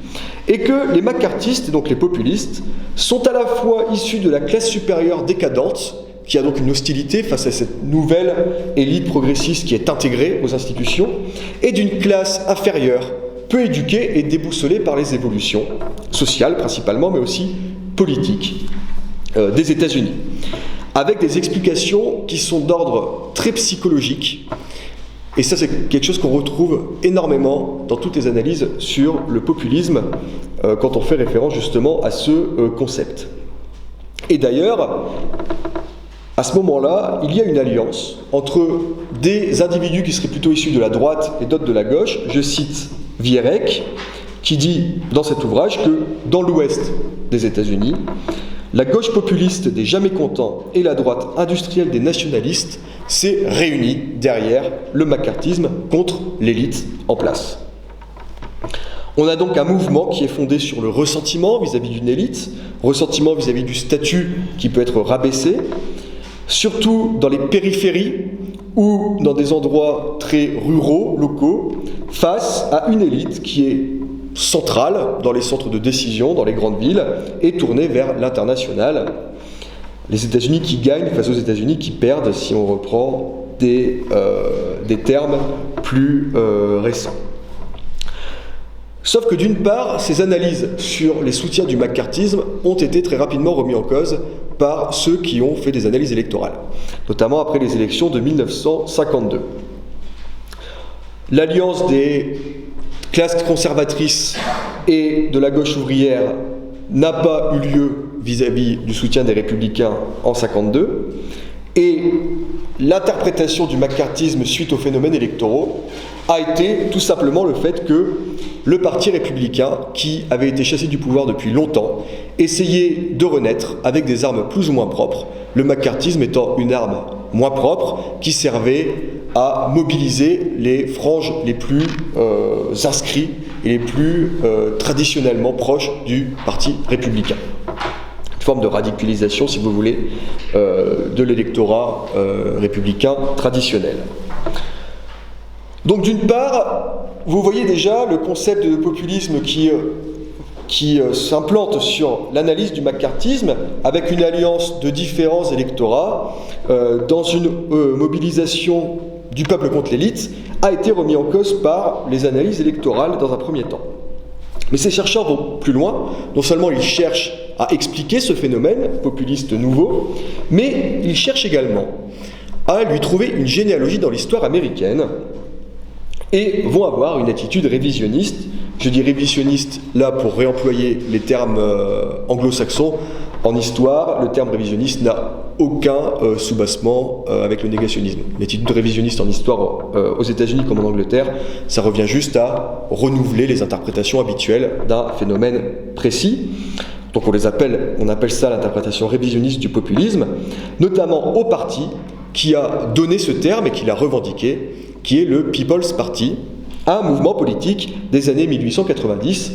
et que les macartistes, et donc les populistes, sont à la fois issus de la classe supérieure décadente, qui a donc une hostilité face à cette nouvelle élite progressiste qui est intégrée aux institutions, et d'une classe inférieure, peu éduquée et déboussolée par les évolutions sociales principalement, mais aussi politiques des États-Unis, avec des explications qui sont d'ordre très psychologique. Et ça, c'est quelque chose qu'on retrouve énormément dans toutes les analyses sur le populisme, quand on fait référence justement à ce concept. Et d'ailleurs, à ce moment-là, il y a une alliance entre des individus qui seraient plutôt issus de la droite et d'autres de la gauche. Je cite Vierek, qui dit dans cet ouvrage que dans l'ouest des États-Unis, la gauche populiste des jamais contents et la droite industrielle des nationalistes s'est réunie derrière le macartisme contre l'élite en place. On a donc un mouvement qui est fondé sur le ressentiment vis-à-vis d'une élite, ressentiment vis-à-vis du statut qui peut être rabaissé, surtout dans les périphéries ou dans des endroits très ruraux, locaux, face à une élite qui est centrale dans les centres de décision, dans les grandes villes, et tournée vers l'international. Les États-Unis qui gagnent face aux États-Unis qui perdent, si on reprend des termes plus récents. Sauf que d'une part, ces analyses sur les soutiens du macartisme ont été très rapidement remis en cause par ceux qui ont fait des analyses électorales, notamment après les élections de 1952. L'alliance des classes conservatrices et de la gauche ouvrière n'a pas eu lieu vis-à-vis du soutien des républicains en 1952, et l'interprétation du macartisme suite aux phénomènes électoraux a été tout simplement le fait que le parti républicain, qui avait été chassé du pouvoir depuis longtemps, essayait de renaître avec des armes plus ou moins propres, le macartisme étant une arme moins propre qui servait à mobiliser les franges les plus inscrits et les plus traditionnellement proches du parti républicain. Une forme de radicalisation, si vous voulez, de l'électorat républicain traditionnel. Donc d'une part, vous voyez déjà le concept de populisme qui s'implante sur l'analyse du macartisme avec une alliance de différents électorats dans une mobilisation du peuple contre l'élite a été remis en cause par les analyses électorales dans un premier temps. Mais ces chercheurs vont plus loin. Non seulement ils cherchent à expliquer ce phénomène populiste nouveau, mais ils cherchent également à lui trouver une généalogie dans l'histoire américaine et vont avoir une attitude révisionniste. Je dis révisionniste là pour réemployer les termes anglo-saxons. En histoire, le terme révisionniste n'a aucun soubassement avec le négationnisme. L'attitude révisionniste en histoire aux États-Unis comme en Angleterre, ça revient juste à renouveler les interprétations habituelles d'un phénomène précis. Donc on appelle ça l'interprétation révisionniste du populisme, notamment au parti qui a donné ce terme et qui l'a revendiqué, qui est le People's Party, un mouvement politique des années 1890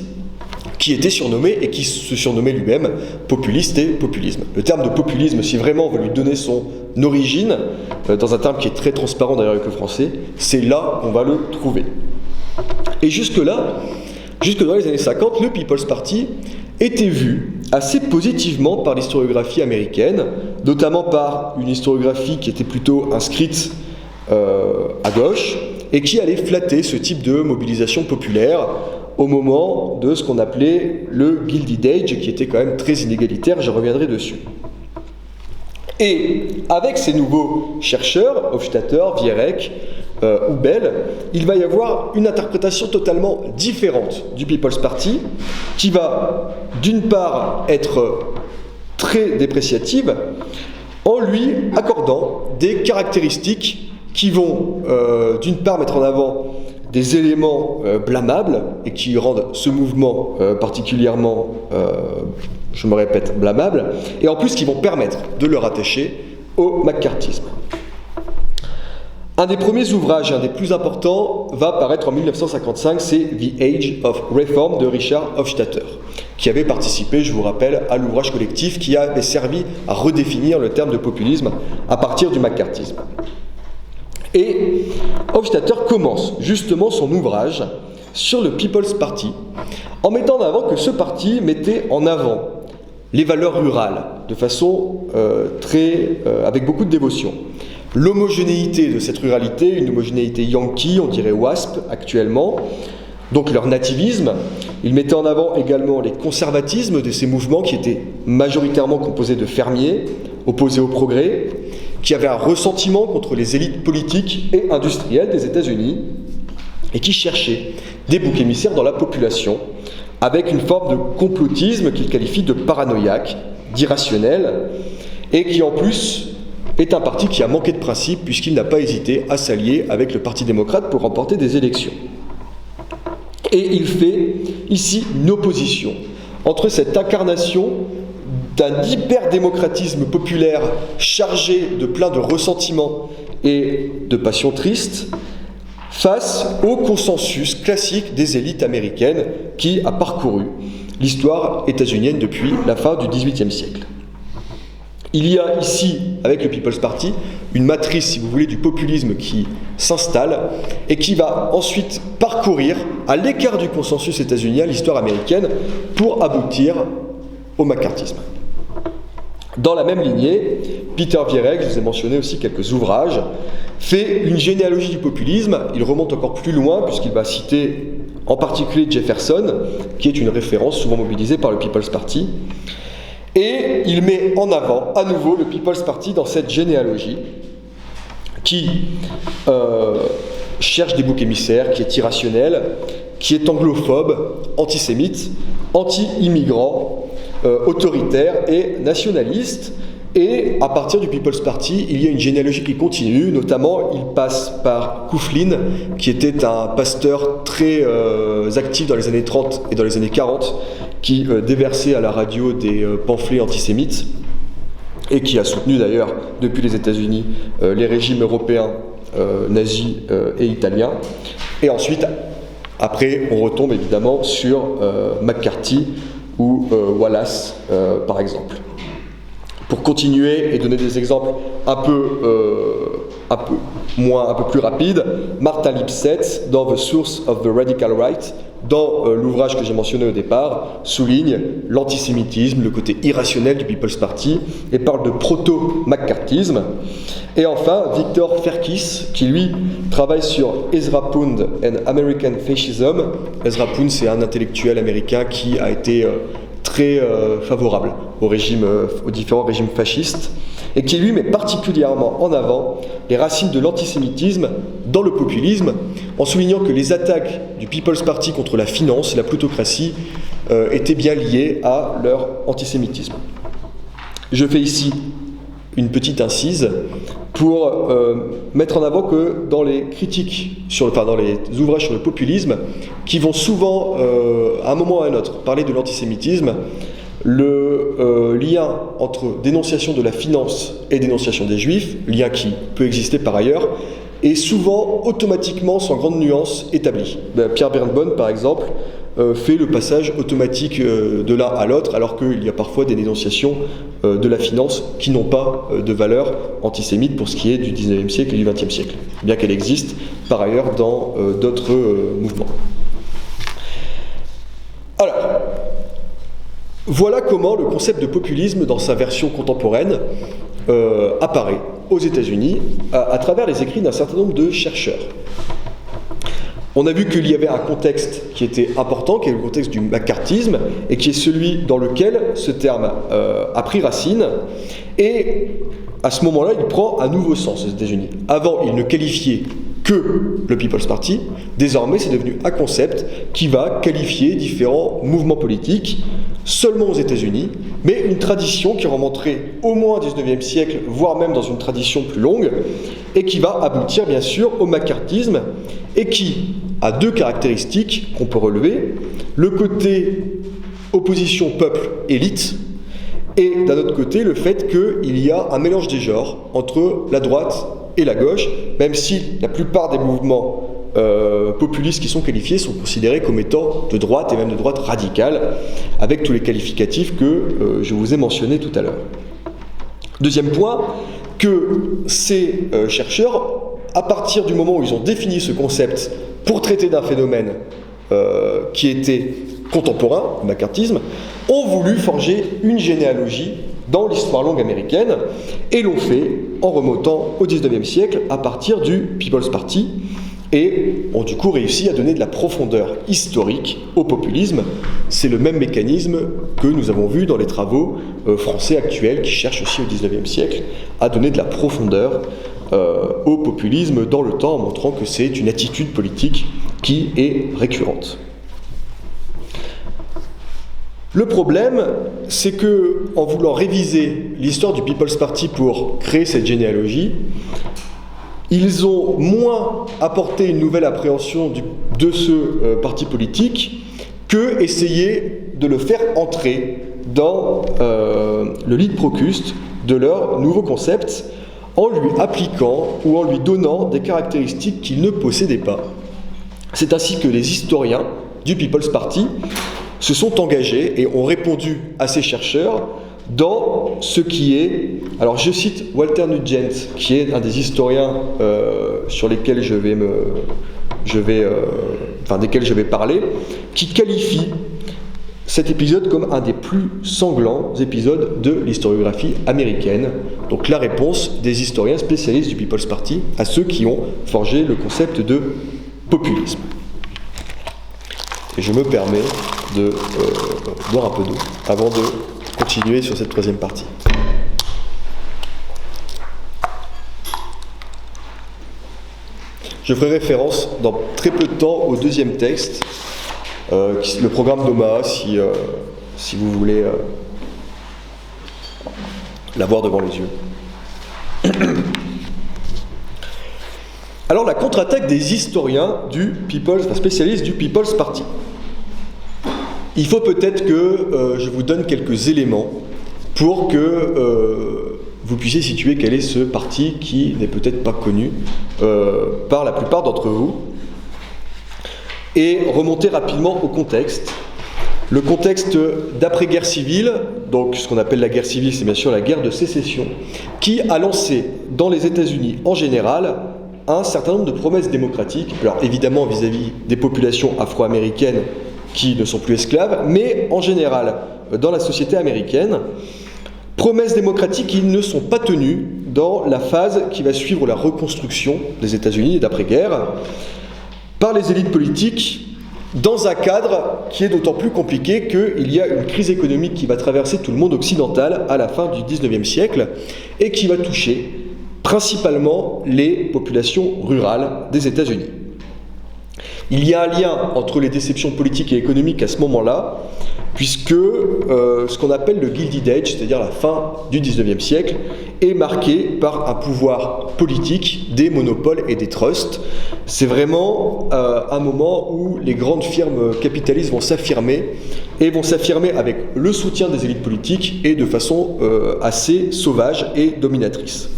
qui était surnommé et qui se surnommait lui-même populiste et populisme. Le terme de populisme, si vraiment on veut lui donner son origine, dans un terme qui est très transparent d'ailleurs avec le français, c'est là qu'on va le trouver. Et jusque-là, jusque dans les années 50, le People's Party était vu assez positivement par l'historiographie américaine, notamment par une historiographie qui était plutôt inscrite à gauche et qui allait flatter ce type de mobilisation populaire au moment de ce qu'on appelait le Gilded Age, qui était quand même très inégalitaire, je reviendrai dessus. Et avec ces nouveaux chercheurs, Hofstadter, Vierek, Hubel, il va y avoir une interprétation totalement différente du People's Party, qui va d'une part être très dépréciative, en lui accordant des caractéristiques qui vont d'une part mettre en avant des éléments blâmables et qui rendent ce mouvement particulièrement, je me répète, blâmable, et en plus qui vont permettre de le rattacher au maccarthisme. Un des premiers ouvrages, un des plus importants, va paraître en 1955, c'est The Age of Reform de Richard Hofstadter, qui avait participé, je vous rappelle, à l'ouvrage collectif qui avait servi à redéfinir le terme de populisme à partir du maccarthisme. Et Hofstadter commence justement son ouvrage sur le People's Party en mettant en avant que ce parti mettait en avant les valeurs rurales de façon avec beaucoup de dévotion. L'homogénéité de cette ruralité, une homogénéité yankee, on dirait WASP actuellement, donc leur nativisme. Il mettait en avant également les conservatismes de ces mouvements qui étaient majoritairement composés de fermiers, opposés au progrès, qui avaient un ressentiment contre les élites politiques et industrielles des États-Unis et qui cherchaient des boucs émissaires dans la population avec une forme de complotisme qu'il qualifie de paranoïaque, d'irrationnel, et qui en plus est un parti qui a manqué de principe puisqu'il n'a pas hésité à s'allier avec le Parti démocrate pour remporter des élections. Et il fait ici une opposition entre cette incarnation d'un hyper-démocratisme populaire chargé de plein de ressentiments et de passions tristes face au consensus classique des élites américaines qui a parcouru l'histoire états-unienne depuis la fin du XVIIIe siècle. Il y a ici, avec le People's Party, une matrice, si vous voulez, du populisme qui s'installe et qui va ensuite parcourir, à l'écart du consensus états-unien, l'histoire américaine pour aboutir au maccarthisme. Dans la même lignée, Peter Vierek, je vous ai mentionné aussi quelques ouvrages, fait une généalogie du populisme. Il remonte encore plus loin puisqu'il va citer en particulier Jefferson, qui est une référence souvent mobilisée par le People's Party. Et il met en avant à nouveau le People's Party dans cette généalogie qui cherche des boucs émissaires, qui est irrationnel, qui est anglophobe, antisémite, anti-immigrant, autoritaire et nationaliste. Et à partir du People's Party, il y a une généalogie qui continue, notamment il passe par Coughlin, qui était un pasteur très actif dans les années 30 et dans les années 40, qui déversait à la radio des pamphlets antisémites, et qui a soutenu d'ailleurs depuis les États-Unis les régimes européens, nazis et italiens. Et ensuite, après, on retombe évidemment sur McCarthy ou Wallace, par exemple. Pour continuer et donner des exemples un peu plus rapides, Martin Lipset, dans The Source of the Radical Right, dans l'ouvrage que j'ai mentionné au départ, souligne l'antisémitisme, le côté irrationnel du People's Party, et parle de proto-maccarthisme. Et enfin, Victor Ferkis, qui lui travaille sur Ezra Pound and American Fascism. Ezra Pound, c'est un intellectuel américain qui a été très favorable aux différents régimes fascistes, et qui lui met particulièrement en avant les racines de l'antisémitisme dans le populisme, en soulignant que les attaques du People's Party contre la finance et la plutocratie étaient bien liées à leur antisémitisme. Je fais ici une petite incise pour mettre en avant que dans les critiques, dans les ouvrages sur le populisme, qui vont souvent, à un moment ou à un autre, parler de l'antisémitisme, le lien entre dénonciation de la finance et dénonciation des juifs, lien qui peut exister par ailleurs, est souvent automatiquement, sans grande nuance, établi. Pierre Bernbonne, par exemple, fait le passage automatique de l'un à l'autre, alors qu'il y a parfois des dénonciations de la finance qui n'ont pas de valeur antisémite pour ce qui est du 19e siècle et du 20e siècle, bien qu'elle existe par ailleurs dans d'autres mouvements. Alors, voilà comment le concept de populisme, dans sa version contemporaine, apparaît aux États-Unis à travers les écrits d'un certain nombre de chercheurs. On a vu qu'il y avait un contexte qui était important, qui est le contexte du macartisme, et qui est celui dans lequel ce terme a pris racine, et à ce moment-là, il prend un nouveau sens aux États-Unis. Avant, il ne qualifiait que le People's Party. Désormais, c'est devenu un concept qui va qualifier différents mouvements politiques, seulement aux États-Unis, mais une tradition qui remonterait au moins au XIXe siècle, voire même dans une tradition plus longue, et qui va aboutir bien sûr au macartisme, et qui a deux caractéristiques qu'on peut relever. Le côté opposition peuple-élite, et d'un autre côté le fait qu'il y a un mélange des genres entre la droite et la gauche, même si la plupart des mouvements populistes qui sont qualifiés sont considérés comme étant de droite et même de droite radicale, avec tous les qualificatifs que je vous ai mentionnés tout à l'heure. Deuxième point, que ces chercheurs, à partir du moment où ils ont défini ce concept pour traiter d'un phénomène qui était contemporain, le macartisme, ont voulu forger une généalogie dans l'histoire longue américaine, et l'ont fait en remontant au XIXe siècle à partir du People's Party, et ont du coup réussi à donner de la profondeur historique au populisme. C'est le même mécanisme que nous avons vu dans les travaux français actuels qui cherchent aussi au XIXe siècle à donner de la profondeur au populisme dans le temps, en montrant que c'est une attitude politique qui est récurrente. Le problème, c'est que, en voulant réviser l'histoire du People's Party pour créer cette généalogie, ils ont moins apporté une nouvelle appréhension de ce parti politique que essayer de le faire entrer dans le lit procuste de leur nouveau concept, en lui appliquant ou en lui donnant des caractéristiques qu'il ne possédait pas. C'est ainsi que les historiens du People's Party se sont engagés et ont répondu à ces chercheurs dans ce qui est... Alors je cite Walter Nugent, qui est un des historiens sur lesquels desquels je vais parler, qui qualifie cet épisode comme un des plus sanglants épisodes de l'historiographie américaine. Donc la réponse des historiens spécialistes du People's Party à ceux qui ont forgé le concept de populisme. Et je me permets de boire un peu d'eau avant de continuer sur cette troisième partie. Je ferai référence dans très peu de temps au deuxième texte, le programme d'Omaha, si vous voulez l'avoir devant les yeux. Alors la contre-attaque des historiens spécialistes du People's Party. Il faut peut-être que je vous donne quelques éléments pour que vous puissiez situer quel est ce parti qui n'est peut-être pas connu par la plupart d'entre vous, et remonter rapidement au contexte. Le contexte d'après-guerre civile, donc ce qu'on appelle la guerre civile, c'est bien sûr la guerre de sécession, qui a lancé dans les États-Unis en général un certain nombre de promesses démocratiques, alors évidemment vis-à-vis des populations afro-américaines qui ne sont plus esclaves, mais en général dans la société américaine, promesses démocratiques qui ne sont pas tenues dans la phase qui va suivre la reconstruction des États-Unis et d'après-guerre par les élites politiques, dans un cadre qui est d'autant plus compliqué qu'il y a une crise économique qui va traverser tout le monde occidental à la fin du XIXe siècle et qui va toucher principalement les populations rurales des États-Unis. Il y a un lien entre les déceptions politiques et économiques à ce moment-là, puisque ce qu'on appelle le Gilded Age, c'est-à-dire la fin du XIXe siècle, est marqué par un pouvoir politique, des monopoles et des trusts. C'est vraiment un moment où les grandes firmes capitalistes vont s'affirmer, et vont s'affirmer avec le soutien des élites politiques et de façon assez sauvage et dominatrice.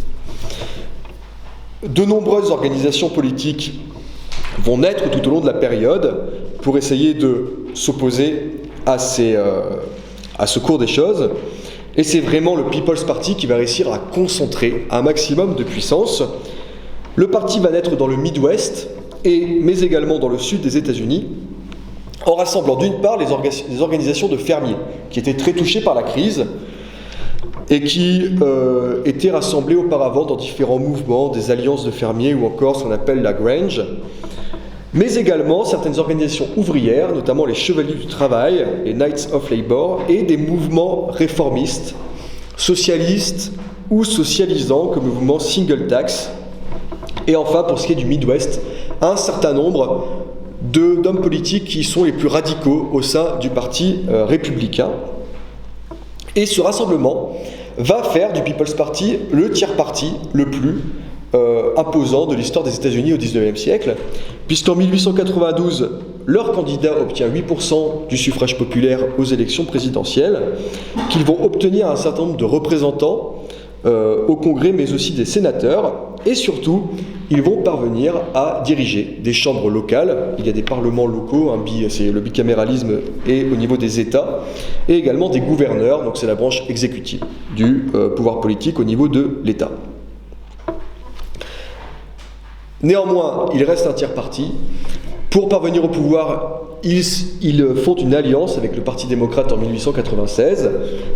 De nombreuses organisations politiques vont naître tout au long de la période pour essayer de s'opposer à ce cours des choses. Et c'est vraiment le People's Party qui va réussir à concentrer un maximum de puissance. Le parti va naître dans le Midwest, mais également dans le sud des États-Unis, en rassemblant d'une part les organisations de fermiers, qui étaient très touchées par la crise, et qui étaient rassemblées auparavant dans différents mouvements, des alliances de fermiers ou encore ce qu'on appelle la Grange, mais également certaines organisations ouvrières, notamment les Chevaliers du Travail, les Knights of Labor, et des mouvements réformistes, socialistes ou socialisants, comme le mouvement Single Tax. Et enfin, pour ce qui est du Midwest, un certain nombre d'hommes politiques qui sont les plus radicaux au sein du parti républicain. Et ce rassemblement va faire du People's Party le tiers-parti le plus imposant de l'histoire des États-Unis au XIXe siècle, puisqu'en 1892, leur candidat obtient 8% du suffrage populaire aux élections présidentielles, qu'ils vont obtenir un certain nombre de représentants au Congrès, mais aussi des sénateurs, et surtout, ils vont parvenir à diriger des chambres locales. Il y a des parlements locaux, c'est le bicaméralisme et au niveau des États, et également des gouverneurs, donc c'est la branche exécutive du pouvoir politique au niveau de l'État. Néanmoins, il reste un tiers-parti. Pour parvenir au pouvoir, ils font une alliance avec le Parti démocrate en 1896,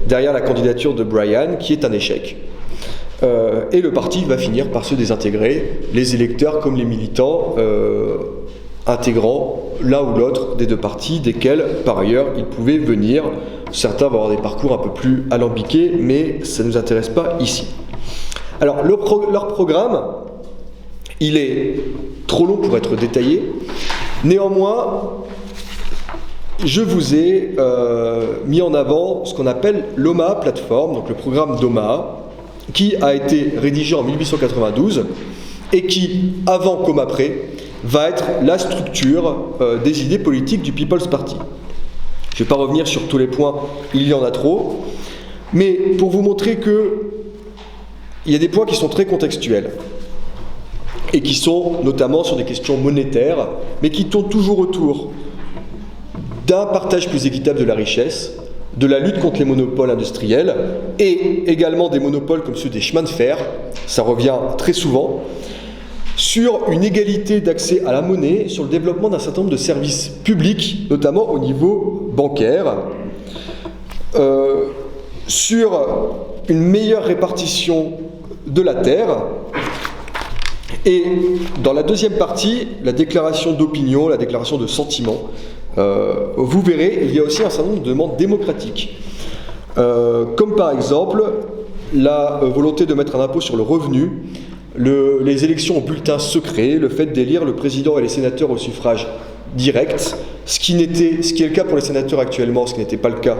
derrière la candidature de Bryan, qui est un échec. Et le parti va finir par se désintégrer, les électeurs comme les militants intégrant l'un ou l'autre des deux partis, desquels, par ailleurs, ils pouvaient venir. Certains vont avoir des parcours un peu plus alambiqués, mais ça ne nous intéresse pas ici. Alors, leur programme, il est trop long pour être détaillé. Néanmoins, je vous ai mis en avant ce qu'on appelle l'Omaha Platform, donc le programme d'Omaha, qui a été rédigé en 1892 et qui, avant comme après, va être la structure des idées politiques du People's Party. Je ne vais pas revenir sur tous les points, il y en a trop, mais pour vous montrer qu'il y a des points qui sont très contextuels et qui sont notamment sur des questions monétaires, mais qui tournent toujours autour d'un partage plus équitable de la richesse, de la lutte contre les monopoles industriels, et également des monopoles comme ceux des chemins de fer, ça revient très souvent, sur une égalité d'accès à la monnaie, sur le développement d'un certain nombre de services publics, notamment au niveau bancaire, sur une meilleure répartition de la terre. Et dans la deuxième partie, la déclaration d'opinion, la déclaration de sentiment, vous verrez, il y a aussi un certain nombre de demandes démocratiques, comme par exemple la volonté de mettre un impôt sur le revenu, les élections au bulletin secret, le fait d'élire le président et les sénateurs au suffrage direct, ce qui est le cas pour les sénateurs actuellement, ce qui n'était pas le cas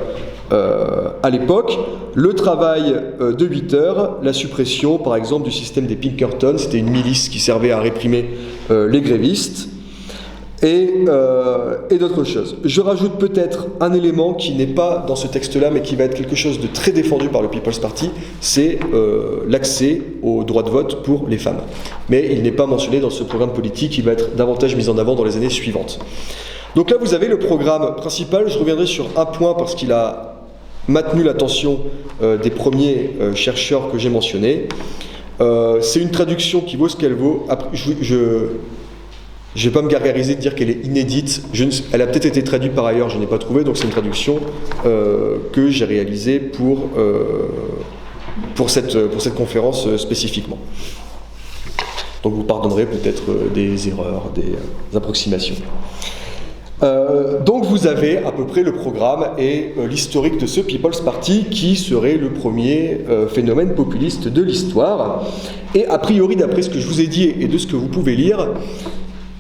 à l'époque, le travail de 8 heures, la suppression par exemple du système des Pinkerton, c'était une milice qui servait à réprimer les grévistes, et d'autres choses. Je rajoute peut-être un élément qui n'est pas dans ce texte-là, mais qui va être quelque chose de très défendu par le People's Party, c'est l'accès au droit de vote pour les femmes. Mais il n'est pas mentionné dans ce programme politique, il va être davantage mis en avant dans les années suivantes. Donc là, vous avez le programme principal. Je reviendrai sur un point parce qu'il a maintenu l'attention des premiers chercheurs que j'ai mentionnés. C'est une traduction qui vaut ce qu'elle vaut. Après, je ne vais pas me gargariser de dire qu'elle est inédite. Elle a peut-être été traduite par ailleurs, je n'ai pas trouvé, donc c'est une traduction que j'ai réalisée pour cette conférence spécifiquement. Donc vous pardonnerez peut-être des erreurs, des approximations. Donc vous avez à peu près le programme et l'historique de ce People's Party qui serait le premier phénomène populiste de l'histoire. Et a priori, d'après ce que je vous ai dit et de ce que vous pouvez lire,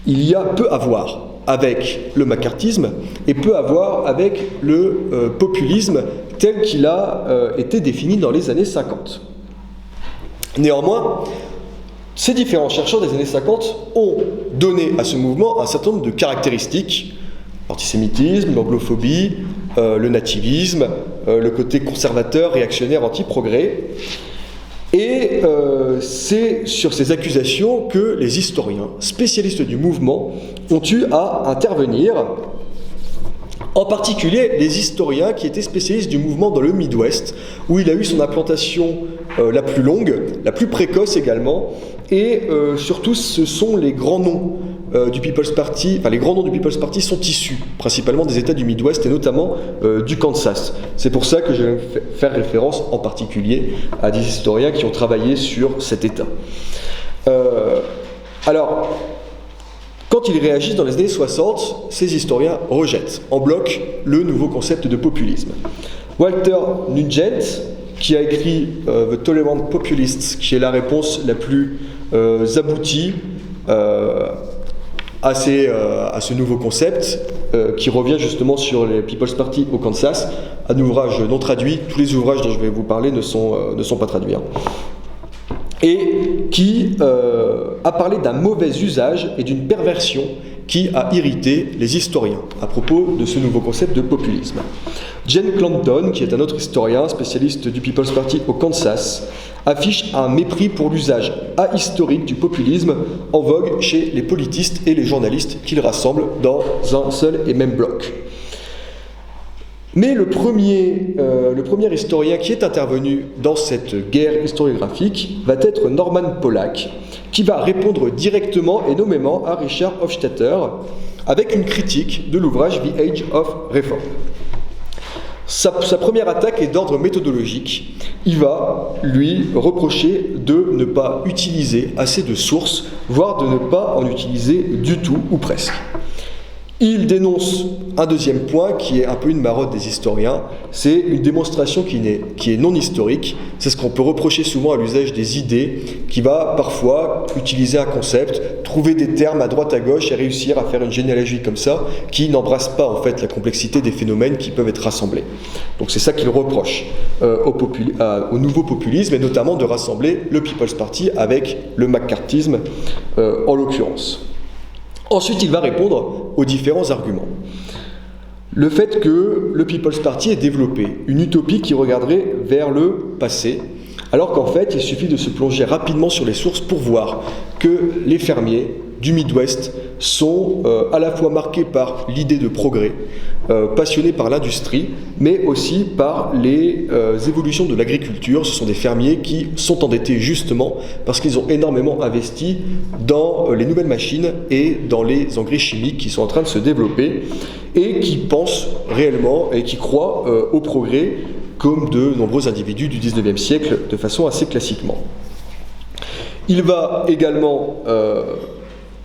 il y a peu à voir avec le macartisme et peu à voir avec le populisme tel qu'il a été défini dans les années 50. Néanmoins, ces différents chercheurs des années 50 ont donné à ce mouvement un certain nombre de caractéristiques: l'antisémitisme, l'anglophobie, le nativisme, le côté conservateur, réactionnaire, anti-progrès. Et c'est sur ces accusations que les historiens, spécialistes du mouvement, ont eu à intervenir, en particulier les historiens qui étaient spécialistes du mouvement dans le Midwest, où il a eu son implantation la plus longue, la plus précoce également, et surtout ce sont les grands noms du People's Party, enfin les grands noms du People's Party sont issus principalement des États du Midwest et notamment du Kansas. C'est pour ça que je vais faire référence en particulier à des historiens qui ont travaillé sur cet État. Alors, quand ils réagissent dans les années 60, ces historiens rejettent en bloc le nouveau concept de populisme. Walter Nugent, qui a écrit The Tolerant Populists, qui est la réponse la plus aboutie à ce nouveau concept, qui revient justement sur les People's Party au Kansas, un ouvrage non traduit. Tous les ouvrages dont je vais vous parler ne sont pas traduits. Et qui a parlé d'un mauvais usage et d'une perversion qui a irrité les historiens à propos de ce nouveau concept de populisme. Jane Clanton, qui est un autre historien spécialiste du People's Party au Kansas, affiche un mépris pour l'usage ahistorique du populisme en vogue chez les politistes et les journalistes qu'il rassemble dans un seul et même bloc. Mais le premier historien qui est intervenu dans cette guerre historiographique va être Norman Pollack, qui va répondre directement et nommément à Richard Hofstadter avec une critique de l'ouvrage The Age of Reform. Sa première attaque est d'ordre méthodologique. Il va lui reprocher de ne pas utiliser assez de sources, voire de ne pas en utiliser du tout ou presque. Il dénonce un deuxième point qui est un peu une marotte des historiens, c'est une démonstration qui est non historique. C'est ce qu'on peut reprocher souvent à l'usage des idées, qui va parfois utiliser un concept, trouver des termes à droite à gauche et réussir à faire une généalogie comme ça, qui n'embrasse pas en fait la complexité des phénomènes qui peuvent être rassemblés. Donc c'est ça qu'il reproche au nouveau populisme, et notamment de rassembler le People's Party avec le macartisme en l'occurrence. Ensuite, il va répondre aux différents arguments. Le fait que le People's Party ait développé une utopie qui regarderait vers le passé, alors qu'en fait, il suffit de se plonger rapidement sur les sources pour voir que les fermiers du Midwest sont à la fois marqués par l'idée de progrès, passionnés par l'industrie, mais aussi par les évolutions de l'agriculture. Ce sont des fermiers qui sont endettés justement parce qu'ils ont énormément investi dans les nouvelles machines et dans les engrais chimiques qui sont en train de se développer, et qui pensent réellement et qui croient au progrès comme de nombreux individus du 19e siècle de façon assez classiquement. Il va également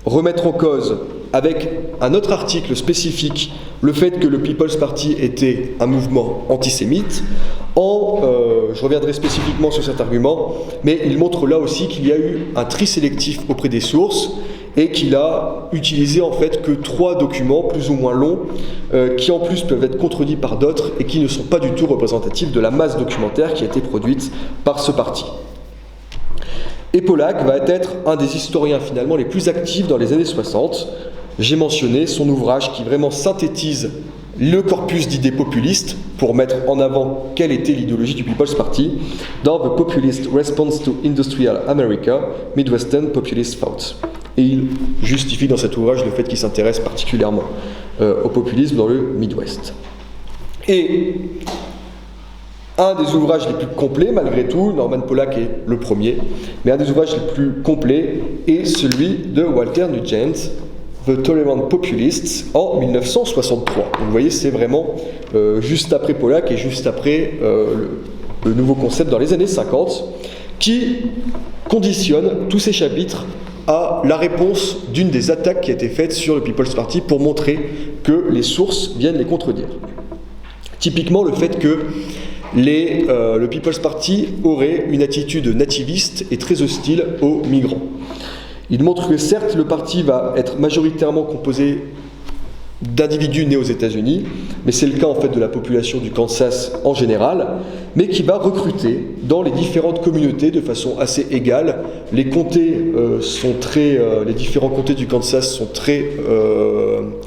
remettre en cause, avec un autre article spécifique, le fait que le People's Party était un mouvement antisémite. Je reviendrai spécifiquement sur cet argument, mais il montre là aussi qu'il y a eu un tri sélectif auprès des sources et qu'il a utilisé en fait que 3 documents plus ou moins longs qui en plus peuvent être contredits par d'autres et qui ne sont pas du tout représentatifs de la masse documentaire qui a été produite par ce parti. Et Pollack va être un des historiens finalement les plus actifs dans les années 60. J'ai mentionné son ouvrage qui vraiment synthétise le corpus d'idées populistes pour mettre en avant quelle était l'idéologie du People's Party dans The Populist Response to Industrial America, Midwestern Populist Thought. Et il justifie dans cet ouvrage le fait qu'il s'intéresse particulièrement au populisme dans le Midwest. Et un des ouvrages les plus complets, malgré tout, Norman Pollack est le premier, mais un des ouvrages les plus complets est celui de Walter Nugent, The Tolerant Populists, en 1963. Donc vous voyez, c'est vraiment juste après Pollack et juste après le nouveau concept dans les années 50, qui conditionne tous ces chapitres à la réponse d'une des attaques qui a été faite sur le People's Party pour montrer que les sources viennent les contredire. Typiquement, le fait que le People's Party aurait une attitude nativiste et très hostile aux migrants. Il montre que certes, le parti va être majoritairement composé d'individus nés aux États-Unis, mais c'est le cas en fait de la population du Kansas en général, mais qui va recruter dans les différentes communautés de façon assez égale. Les comtés les différents comtés du Kansas sont très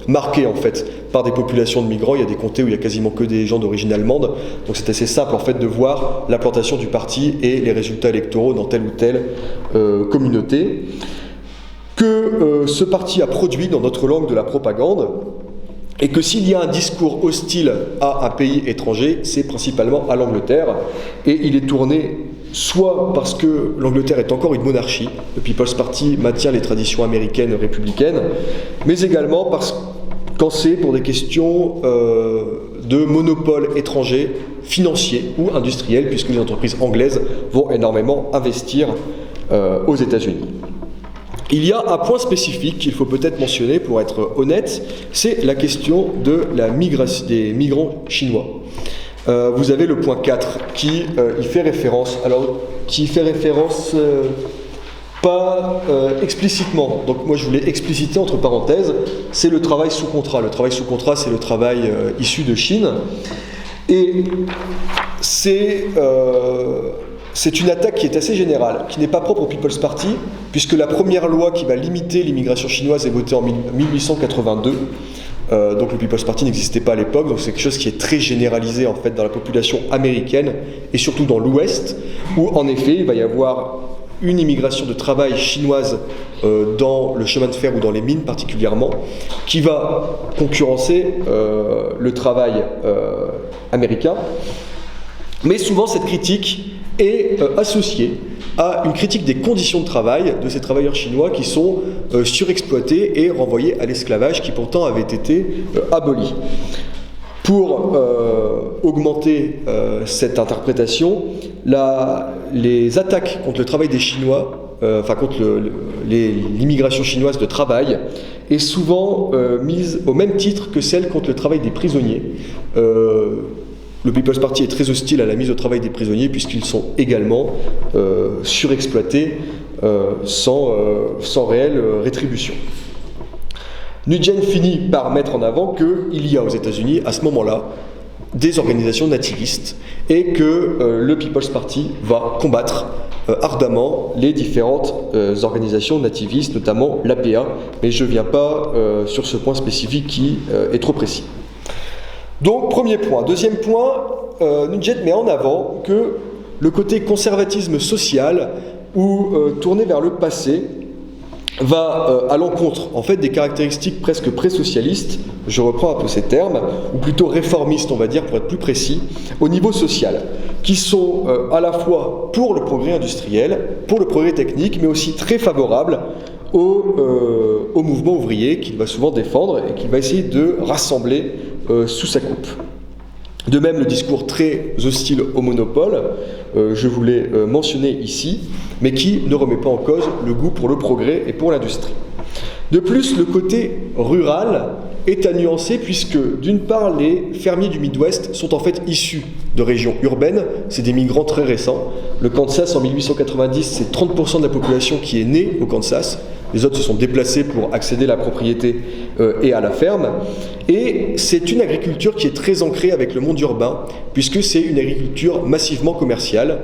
marqués en fait par des populations de migrants. Il y a des comtés où il y a quasiment que des gens d'origine allemande, donc c'est assez simple en fait de voir l'implantation du parti et les résultats électoraux dans telle ou telle communauté. Que ce parti a produit dans notre langue de la propagande, et que s'il y a un discours hostile à un pays étranger, c'est principalement à l'Angleterre, et il est tourné soit parce que l'Angleterre est encore une monarchie, le People's Party maintient les traditions américaines républicaines, mais également parce quand c'est pour des questions de monopole étranger, financier ou industriel, puisque les entreprises anglaises vont énormément investir aux États-Unis. Il y a un point spécifique qu'il faut peut-être mentionner pour être honnête, c'est la question de la migration des migrants chinois. Vous avez le point 4 qui y fait référence, pas explicitement, donc moi je voulais expliciter entre parenthèses, c'est le travail sous contrat. Le travail sous contrat, c'est le travail issu de Chine, et c'est une attaque qui est assez générale, qui n'est pas propre au People's Party, puisque la première loi qui va limiter l'immigration chinoise est votée en 1882. Donc le People's Party n'existait pas à l'époque, donc c'est quelque chose qui est très généralisé en fait dans la population américaine, et surtout dans l'Ouest, où en effet il va y avoir une immigration de travail chinoise dans le chemin de fer ou dans les mines particulièrement, qui va concurrencer le travail américain. Mais souvent cette critique est associée à une critique des conditions de travail de ces travailleurs chinois qui sont surexploités et renvoyés à l'esclavage qui pourtant avait été aboli. Pour augmenter cette interprétation, les attaques contre le travail des Chinois, contre l'immigration chinoise de travail, est souvent mise au même titre que celle contre le travail des prisonniers. Le People's Party est très hostile à la mise au travail des prisonniers puisqu'ils sont également surexploités sans réelle rétribution. Nugent finit par mettre en avant qu'il y a aux États-Unis, à ce moment-là, des organisations nativistes et que le People's Party va combattre ardemment les différentes organisations nativistes, notamment l'APA, mais je ne viens pas sur ce point spécifique qui est trop précis. Donc, premier point. Deuxième point, Nugent met en avant que le côté conservatisme social ou tourné vers le passé va à l'encontre en fait des caractéristiques presque pré-socialistes, je reprends un peu ces termes, ou plutôt réformistes on va dire pour être plus précis, au niveau social, qui sont à la fois pour le progrès industriel, pour le progrès technique, mais aussi très favorables au mouvement ouvrier qu'il va souvent défendre et qu'il va essayer de rassembler sous sa coupe. De même, le discours très hostile au monopole, je voulais mentionner ici, mais qui ne remet pas en cause le goût pour le progrès et pour l'industrie. De plus, le côté rural est à nuancer puisque, d'une part, les fermiers du Midwest sont en fait issus de régions urbaines, c'est des migrants très récents. Le Kansas, en 1890, c'est 30% de la population qui est née au Kansas. Les autres se sont déplacés pour accéder à la propriété et à la ferme. Et c'est une agriculture qui est très ancrée avec le monde urbain, puisque c'est une agriculture massivement commerciale.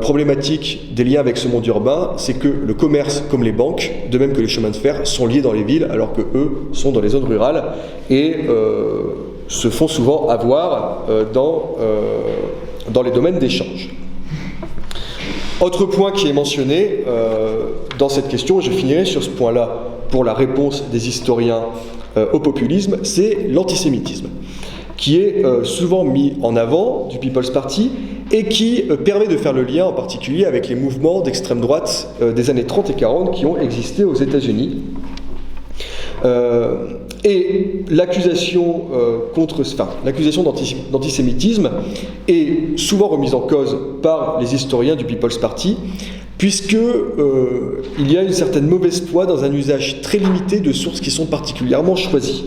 Problématique des liens avec ce monde urbain, c'est que le commerce comme les banques, de même que les chemins de fer, sont liés dans les villes, alors que eux sont dans les zones rurales et se font souvent avoir dans les domaines d'échange. Autre point qui est mentionné dans cette question, et je finirai sur ce point-là pour la réponse des historiens au populisme, c'est l'antisémitisme, qui est souvent mis en avant du People's Party et qui permet de faire le lien en particulier avec les mouvements d'extrême droite des années 30 et 40 qui ont existé aux États-Unis. Et l'accusation d'antisémitisme est souvent remise en cause par les historiens du People's Party, puisque il y a une certaine mauvaise foi dans un usage très limité de sources qui sont particulièrement choisies.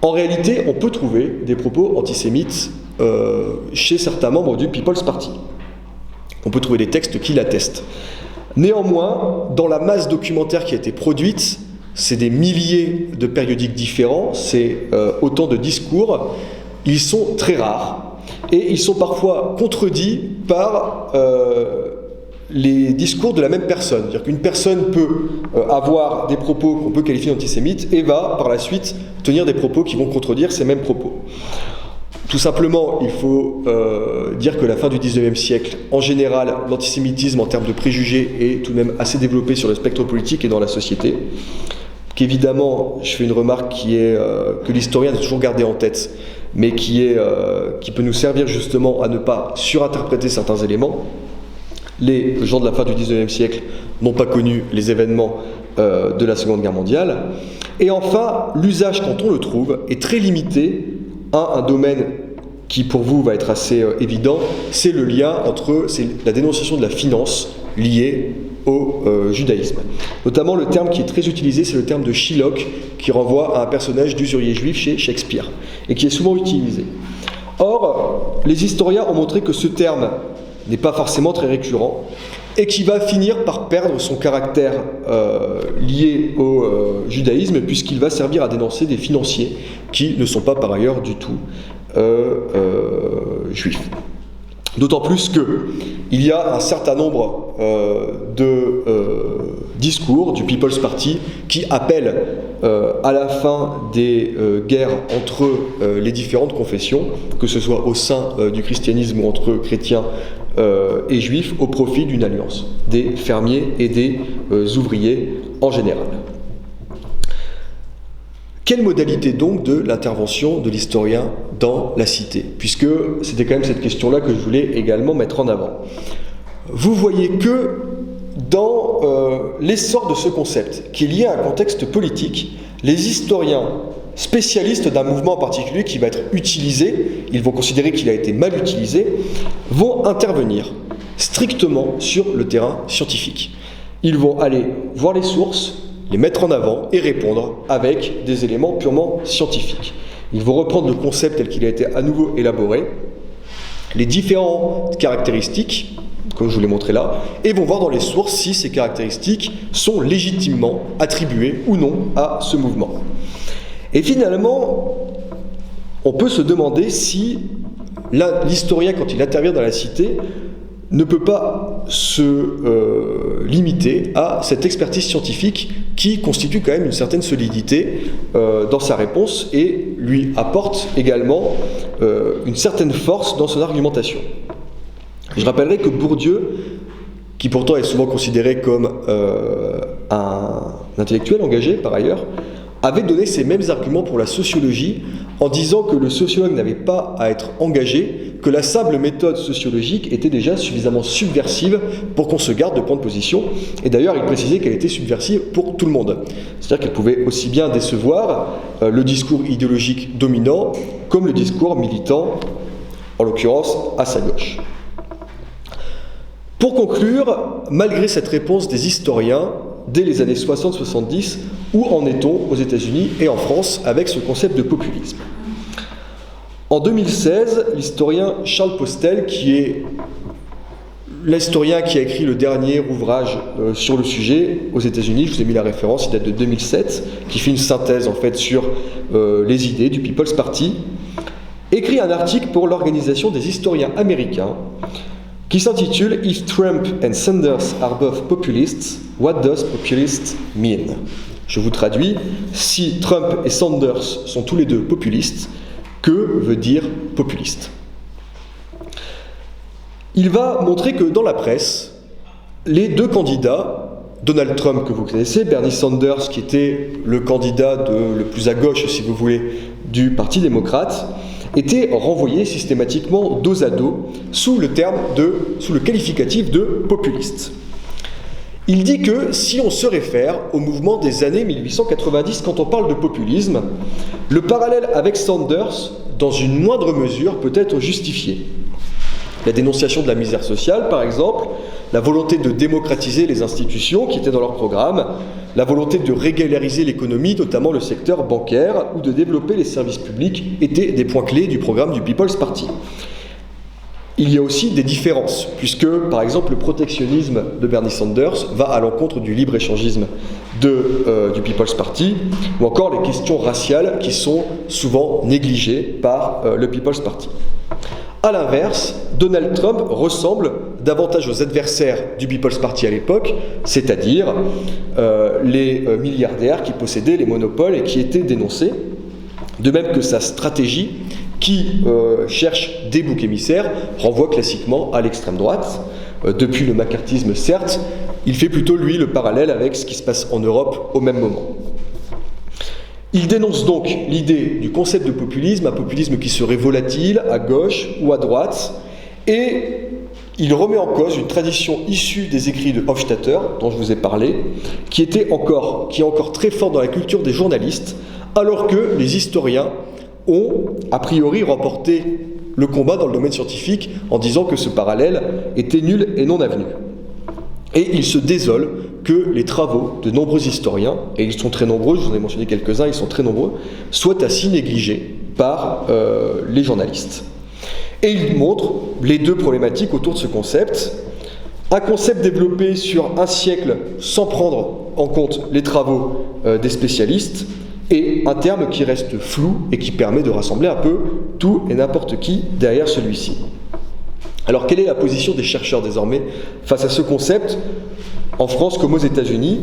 En réalité, on peut trouver des propos antisémites chez certains membres du People's Party. On peut trouver des textes qui l'attestent. Néanmoins, dans la masse documentaire qui a été produite, c'est des milliers de périodiques différents, c'est autant de discours, ils sont très rares et ils sont parfois contredits par les discours de la même personne. C'est-à-dire qu'une personne peut avoir des propos qu'on peut qualifier d'antisémites et va par la suite tenir des propos qui vont contredire ces mêmes propos. Tout simplement, il faut dire que la fin du XIXe siècle, en général, l'antisémitisme en termes de préjugés est tout de même assez développé sur le spectre politique et dans la société. Qu'évidemment, je fais une remarque qui est que l'historien doit toujours garder en tête, mais qui peut nous servir justement à ne pas surinterpréter certains éléments. Les gens de la fin du XIXe siècle n'ont pas connu les événements de la Seconde Guerre mondiale. Et enfin, l'usage, quand on le trouve, est très limité à un domaine qui, pour vous, va être assez évident, c'est le lien c'est la dénonciation de la finance liée au judaïsme. Notamment, le terme qui est très utilisé, c'est le terme de Shylock, qui renvoie à un personnage d'usurier juif chez Shakespeare, et qui est souvent utilisé. Or, les historiens ont montré que ce terme n'est pas forcément très récurrent, et qui va finir par perdre son caractère lié au judaïsme, puisqu'il va servir à dénoncer des financiers qui ne sont pas par ailleurs du tout juifs. D'autant plus qu'il y a un certain nombre de discours du People's Party qui appellent à la fin des guerres entre les différentes confessions, que ce soit au sein du christianisme ou entre chrétiens et juifs, au profit d'une alliance des fermiers et des ouvriers en général. Quelle modalité donc de l'intervention de l'historien dans la cité? Puisque c'était quand même cette question-là que je voulais également mettre en avant. Vous voyez que dans l'essor de ce concept, qui est lié à un contexte politique, les historiens spécialistes d'un mouvement en particulier qui va être utilisé, ils vont considérer qu'il a été mal utilisé, vont intervenir strictement sur le terrain scientifique. Ils vont aller voir les sources, les mettre en avant et répondre avec des éléments purement scientifiques. Ils vont reprendre le concept tel qu'il a été à nouveau élaboré, les différentes caractéristiques, comme je vous l'ai montré là, et vont voir dans les sources si ces caractéristiques sont légitimement attribuées ou non à ce mouvement. Et finalement, on peut se demander si l'historien, quand il intervient dans la cité, ne peut pas se limiter à cette expertise scientifique qui constitue quand même une certaine solidité dans sa réponse et lui apporte également une certaine force dans son argumentation. Je rappellerai que Bourdieu, qui pourtant est souvent considéré comme un intellectuel engagé par ailleurs, avait donné ces mêmes arguments pour la sociologie en disant que le sociologue n'avait pas à être engagé, que la simple méthode sociologique était déjà suffisamment subversive pour qu'on se garde de prendre position. Et d'ailleurs, il précisait qu'elle était subversive pour tout le monde. C'est-à-dire qu'elle pouvait aussi bien décevoir le discours idéologique dominant comme le discours militant, en l'occurrence à sa gauche. Pour conclure, malgré cette réponse des historiens, dès les années 60-70, où en est-on aux États-Unis et en France avec ce concept de populisme? En 2016, l'historien Charles Postel, qui est l'historien qui a écrit le dernier ouvrage sur le sujet aux États-Unis, je vous ai mis la référence, il date de 2007, qui fait une synthèse en fait sur les idées du People's Party, écrit un article pour l'Organisation des historiens américains qui s'intitule « If Trump and Sanders are both populists, what does populist mean ?» Je vous traduis, si Trump et Sanders sont tous les deux populistes, que veut dire populiste? Il va montrer que dans la presse, les deux candidats, Donald Trump que vous connaissez, Bernie Sanders qui était le candidat le plus à gauche, si vous voulez, du Parti démocrate, étaient renvoyés systématiquement dos à dos sous le qualificatif de populiste. Il dit que si on se réfère au mouvement des années 1890 quand on parle de populisme, le parallèle avec Sanders, dans une moindre mesure, peut être justifié. La dénonciation de la misère sociale, par exemple, la volonté de démocratiser les institutions qui étaient dans leur programme, la volonté de régulariser l'économie, notamment le secteur bancaire, ou de développer les services publics, étaient des points clés du programme du People's Party. Il y a aussi des différences, puisque, par exemple, le protectionnisme de Bernie Sanders va à l'encontre du libre-échangisme du People's Party, ou encore les questions raciales qui sont souvent négligées par le People's Party. A l'inverse, Donald Trump ressemble davantage aux adversaires du People's Party à l'époque, c'est-à-dire les milliardaires qui possédaient les monopoles et qui étaient dénoncés, de même que sa stratégie qui cherche des boucs émissaires renvoie classiquement à l'extrême droite. Depuis le macartisme, certes, il fait plutôt, lui, le parallèle avec ce qui se passe en Europe au même moment. Il dénonce donc l'idée du concept de populisme, un populisme qui serait volatile à gauche ou à droite, et il remet en cause une tradition issue des écrits de Hofstadter, dont je vous ai parlé, qui est encore très forte dans la culture des journalistes, alors que les historiens ont, a priori, remporté le combat dans le domaine scientifique en disant que ce parallèle était nul et non avenu. Et il se désole que les travaux de nombreux historiens, et ils sont très nombreux, je vous en ai mentionné quelques-uns, ils sont très nombreux, soient ainsi négligés par les journalistes. Et il montre les deux problématiques autour de ce concept. Un concept développé sur un siècle sans prendre en compte les travaux des spécialistes, et un terme qui reste flou et qui permet de rassembler un peu tout et n'importe qui derrière celui-ci. Alors, quelle est la position des chercheurs désormais face à ce concept, en France comme aux États-Unis?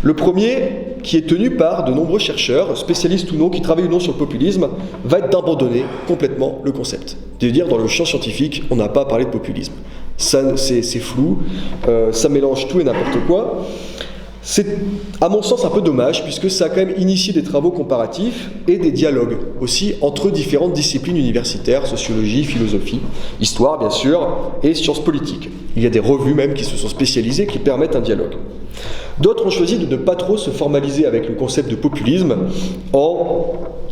Le premier, qui est tenu par de nombreux chercheurs, spécialistes ou non, qui travaillent ou non sur le populisme, va être d'abandonner complètement le concept. De dire, dans le champ scientifique, on n'a pas à parler de populisme. Ça, c'est flou, ça mélange tout et n'importe quoi. C'est, à mon sens, un peu dommage, puisque ça a quand même initié des travaux comparatifs et des dialogues aussi entre différentes disciplines universitaires, sociologie, philosophie, histoire bien sûr, et sciences politiques. Il y a des revues même qui se sont spécialisées qui permettent un dialogue. D'autres ont choisi de ne pas trop se formaliser avec le concept de populisme en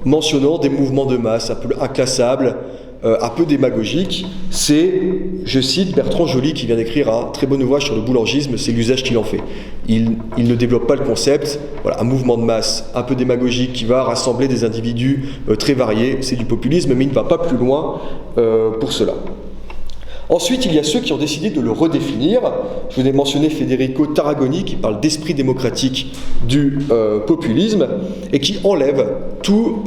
mentionnant des mouvements de masse un peu inclassables, un peu démagogique. C'est, je cite Bertrand Joly qui vient d'écrire un très bon ouvrage sur le boulangisme, c'est l'usage qu'il en fait. Il ne développe pas le concept, voilà, un mouvement de masse un peu démagogique qui va rassembler des individus très variés, c'est du populisme, mais il ne va pas plus loin pour cela. Ensuite, il y a ceux qui ont décidé de le redéfinir. Je vous ai mentionné Federico Tarragoni qui parle d'esprit démocratique du populisme et qui enlève tout,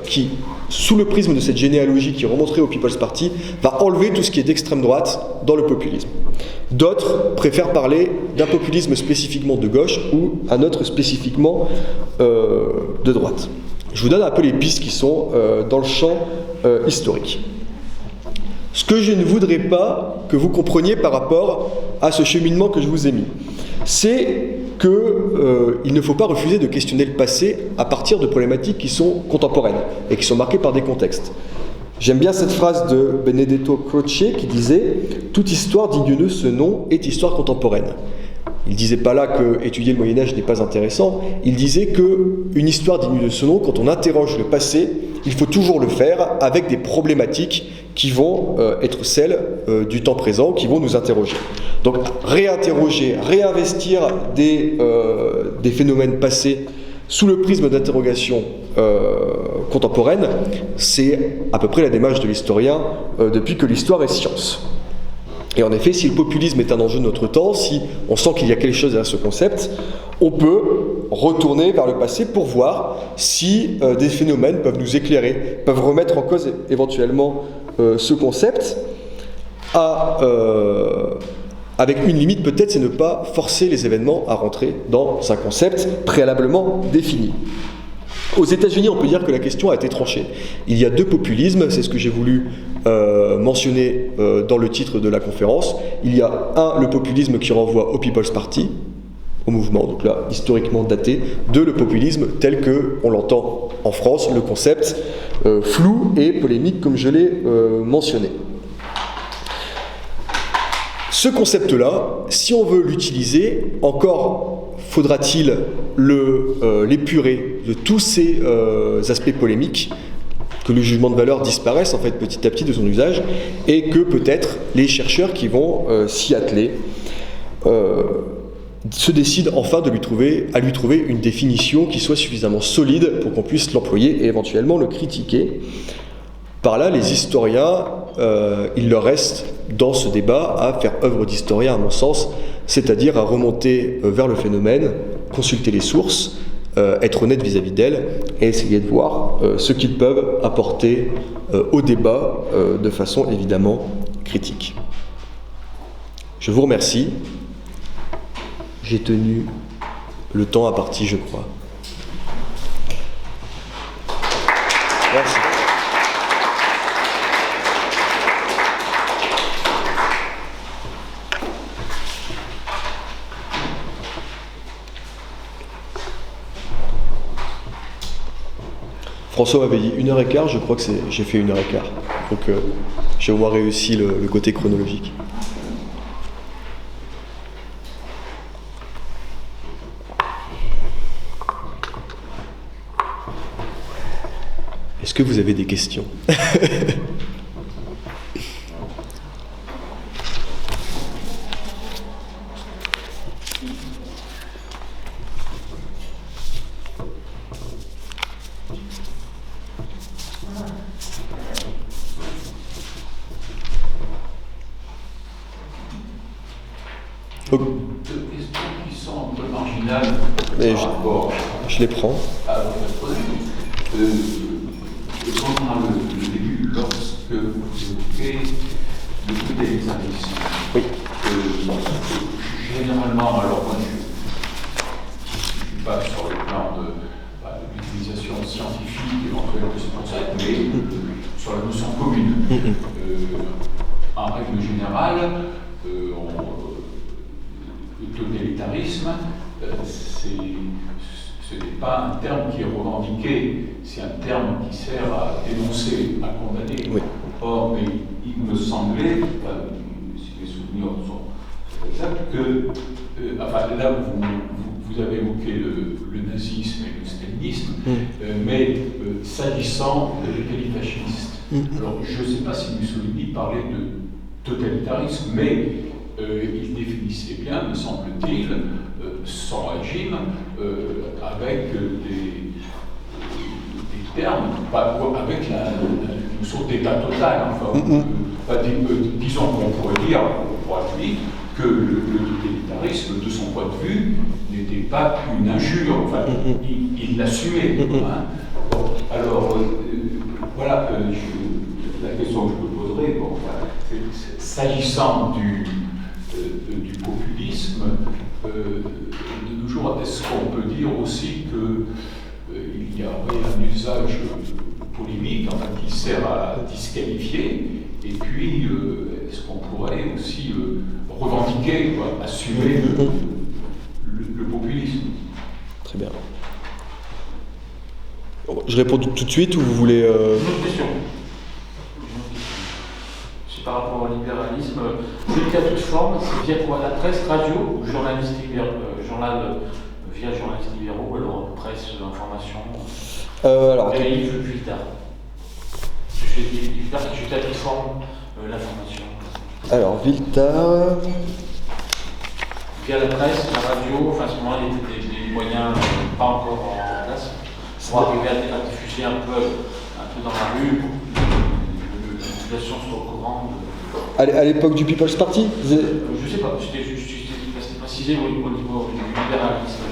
qui, sous le prisme de cette généalogie qui est remontée au People's Party, va enlever tout ce qui est d'extrême droite dans le populisme. D'autres préfèrent parler d'un populisme spécifiquement de gauche ou un autre spécifiquement de droite. Je vous donne un peu les pistes qui sont dans le champ historique. Ce que je ne voudrais pas que vous compreniez par rapport à ce cheminement que je vous ai mis, c'est qu'il ne faut pas refuser de questionner le passé à partir de problématiques qui sont contemporaines et qui sont marquées par des contextes. J'aime bien cette phrase de Benedetto Croce qui disait « Toute histoire digne de ce nom est histoire contemporaine ». Il ne disait pas là que étudier le Moyen-Âge n'est pas intéressant, il disait qu'une histoire digne de ce nom, quand on interroge le passé, il faut toujours le faire avec des problématiques qui vont être celles du temps présent, qui vont nous interroger. Donc réinterroger, réinvestir des phénomènes passés sous le prisme d'interrogation contemporaine, c'est à peu près la démarche de l'historien depuis que l'histoire est science. Et en effet, si le populisme est un enjeu de notre temps, si on sent qu'il y a quelque chose derrière ce concept, on peut retourner vers le passé pour voir si des phénomènes peuvent nous éclairer, peuvent remettre en cause éventuellement ce concept, avec une limite peut-être, c'est ne pas forcer les événements à rentrer dans un concept préalablement défini. Aux États-Unis, on peut dire que la question a été tranchée. Il y a deux populismes, c'est ce que j'ai voulu mentionner dans le titre de la conférence. Il y a le populisme qui renvoie au People's Party, au mouvement, donc là, historiquement daté, le populisme tel qu'on l'entend en France, le concept flou et polémique comme je l'ai mentionné. Ce concept-là, si on veut l'utiliser, encore faudra-t-il l'épurer de tous ces aspects polémiques, que le jugement de valeur disparaisse en fait petit à petit de son usage, et que peut-être les chercheurs qui vont s'y atteler se décident enfin à lui trouver une définition qui soit suffisamment solide pour qu'on puisse l'employer et éventuellement le critiquer. Par là, les historiens il leur reste dans ce débat à faire œuvre d'historien à mon sens, c'est-à-dire à remonter vers le phénomène, consulter les sources, être honnête vis-à-vis d'elles et essayer de voir ce qu'ils peuvent apporter au débat de façon évidemment critique. Je vous remercie. J'ai tenu le temps imparti, je crois. Merci. François m'avait dit 1h15, je crois que j'ai fait 1h15. Donc j'ai au moins réussi le côté chronologique. Est-ce que vous avez des questions? Deux questions qui sont un peu marginales par rapport je les prends. à votre projet. Pendant le début, lorsque vous évoquez le totalitarisme, Oui. Généralement, alors moi je ne suis pas sur le plan de l'utilisation scientifique éventuelle de ce concept, mais sur la notion commune. En règle générale, le totalitarisme, ce n'est pas un terme qui est revendiqué, c'est un terme qui sert à dénoncer, à condamner. Oui. Or, mais il me semblait, si mes souvenirs sont exacts, que enfin, là vous avez évoqué le nazisme et le stalinisme, mais s'agissant de l'Italie fasciste. Alors, je ne sais pas si Mussolini parlait de totalitarisme, mais il définissait bien, me semble-t-il, son régime avec des termes, avec la notion d'état total. Enfin, disons qu'on pourrait dire, pour être vite, que le totalitarisme, de son point de vue, n'était pas une injure. Enfin, il l'assumait. Hein. Bon, alors, voilà, la question que je me poserai, bon, s'agissant du populisme, de nos jours, est-ce qu'on peut dire aussi qu'il y aurait un usage polémique, enfin, qui sert à disqualifier, et puis est-ce qu'on pourrait aussi revendiquer, assumer le populisme? Très bien. Je réponds tout de suite ou vous voulez... Une autre question. C'est par rapport au libéralisme. Politique à toute forme, c'est via quoi? La presse, radio ou journalistique, journal via journalistes libéraux, alors presse, information, alors, livre plus tard. Plus tard, qui à toute forme l'information. Alors, Villetard... Via la presse, la radio, enfin à ce moment-là, il y a des moyens pas encore en place pour arriver à diffuser un peu dans la rue, pour que la population soit au courant. À l'époque du People's Party Je sais pas, c'était précisé au niveau du libéralisme.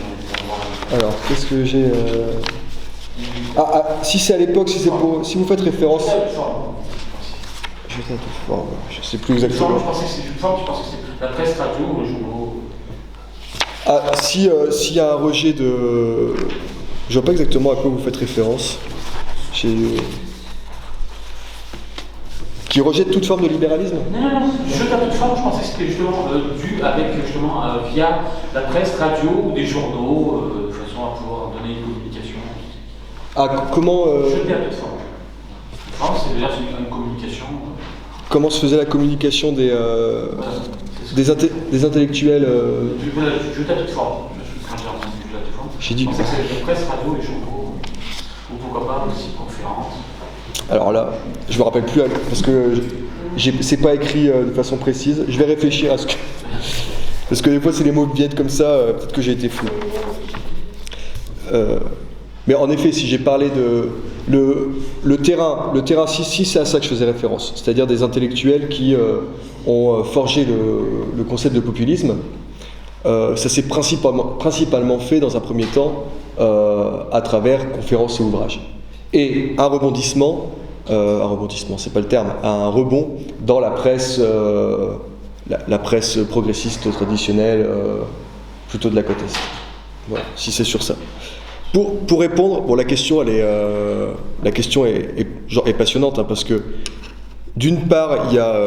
Alors, qu'est-ce que j'ai... si c'est à l'époque, si vous faites référence... Je sais toute forme, je sais plus exactement. Je pensais que c'était la presse, radio, les journaux. S'il y a un rejet de... Je vois pas exactement à quoi vous faites référence. Qui rejette toute forme de libéralisme? Non, je à toute forme, je pensais que c'était justement dû avec via la presse, radio ou des journaux, de façon à pouvoir donner une communication. Comment... Jeter à toute forme. C'est-à-dire une communication. Comment se faisait la communication des intellectuels Jeter à toute forme. J'ai dit que... Je pensais que c'était la presse, radio et journaux, ou pourquoi pas aussi conférences. Alors là, je me rappelle plus parce que c'est pas écrit de façon précise. Je vais réfléchir à ce que... Parce que des fois, c'est les mots qui viennent comme ça, peut-être que j'ai été fou. Mais en effet, si j'ai parlé de le terrain, si c'est à ça que je faisais référence, c'est-à-dire des intellectuels qui ont forgé le concept de populisme, ça s'est principalement fait dans un premier temps à travers conférences et ouvrages. Et un rebondissement, c'est pas le terme, un rebond dans la presse, la presse progressiste traditionnelle, plutôt de la côte Est. Voilà, si c'est sur ça. Pour répondre, bon, la question est passionnante, hein, parce que d'une part, il y a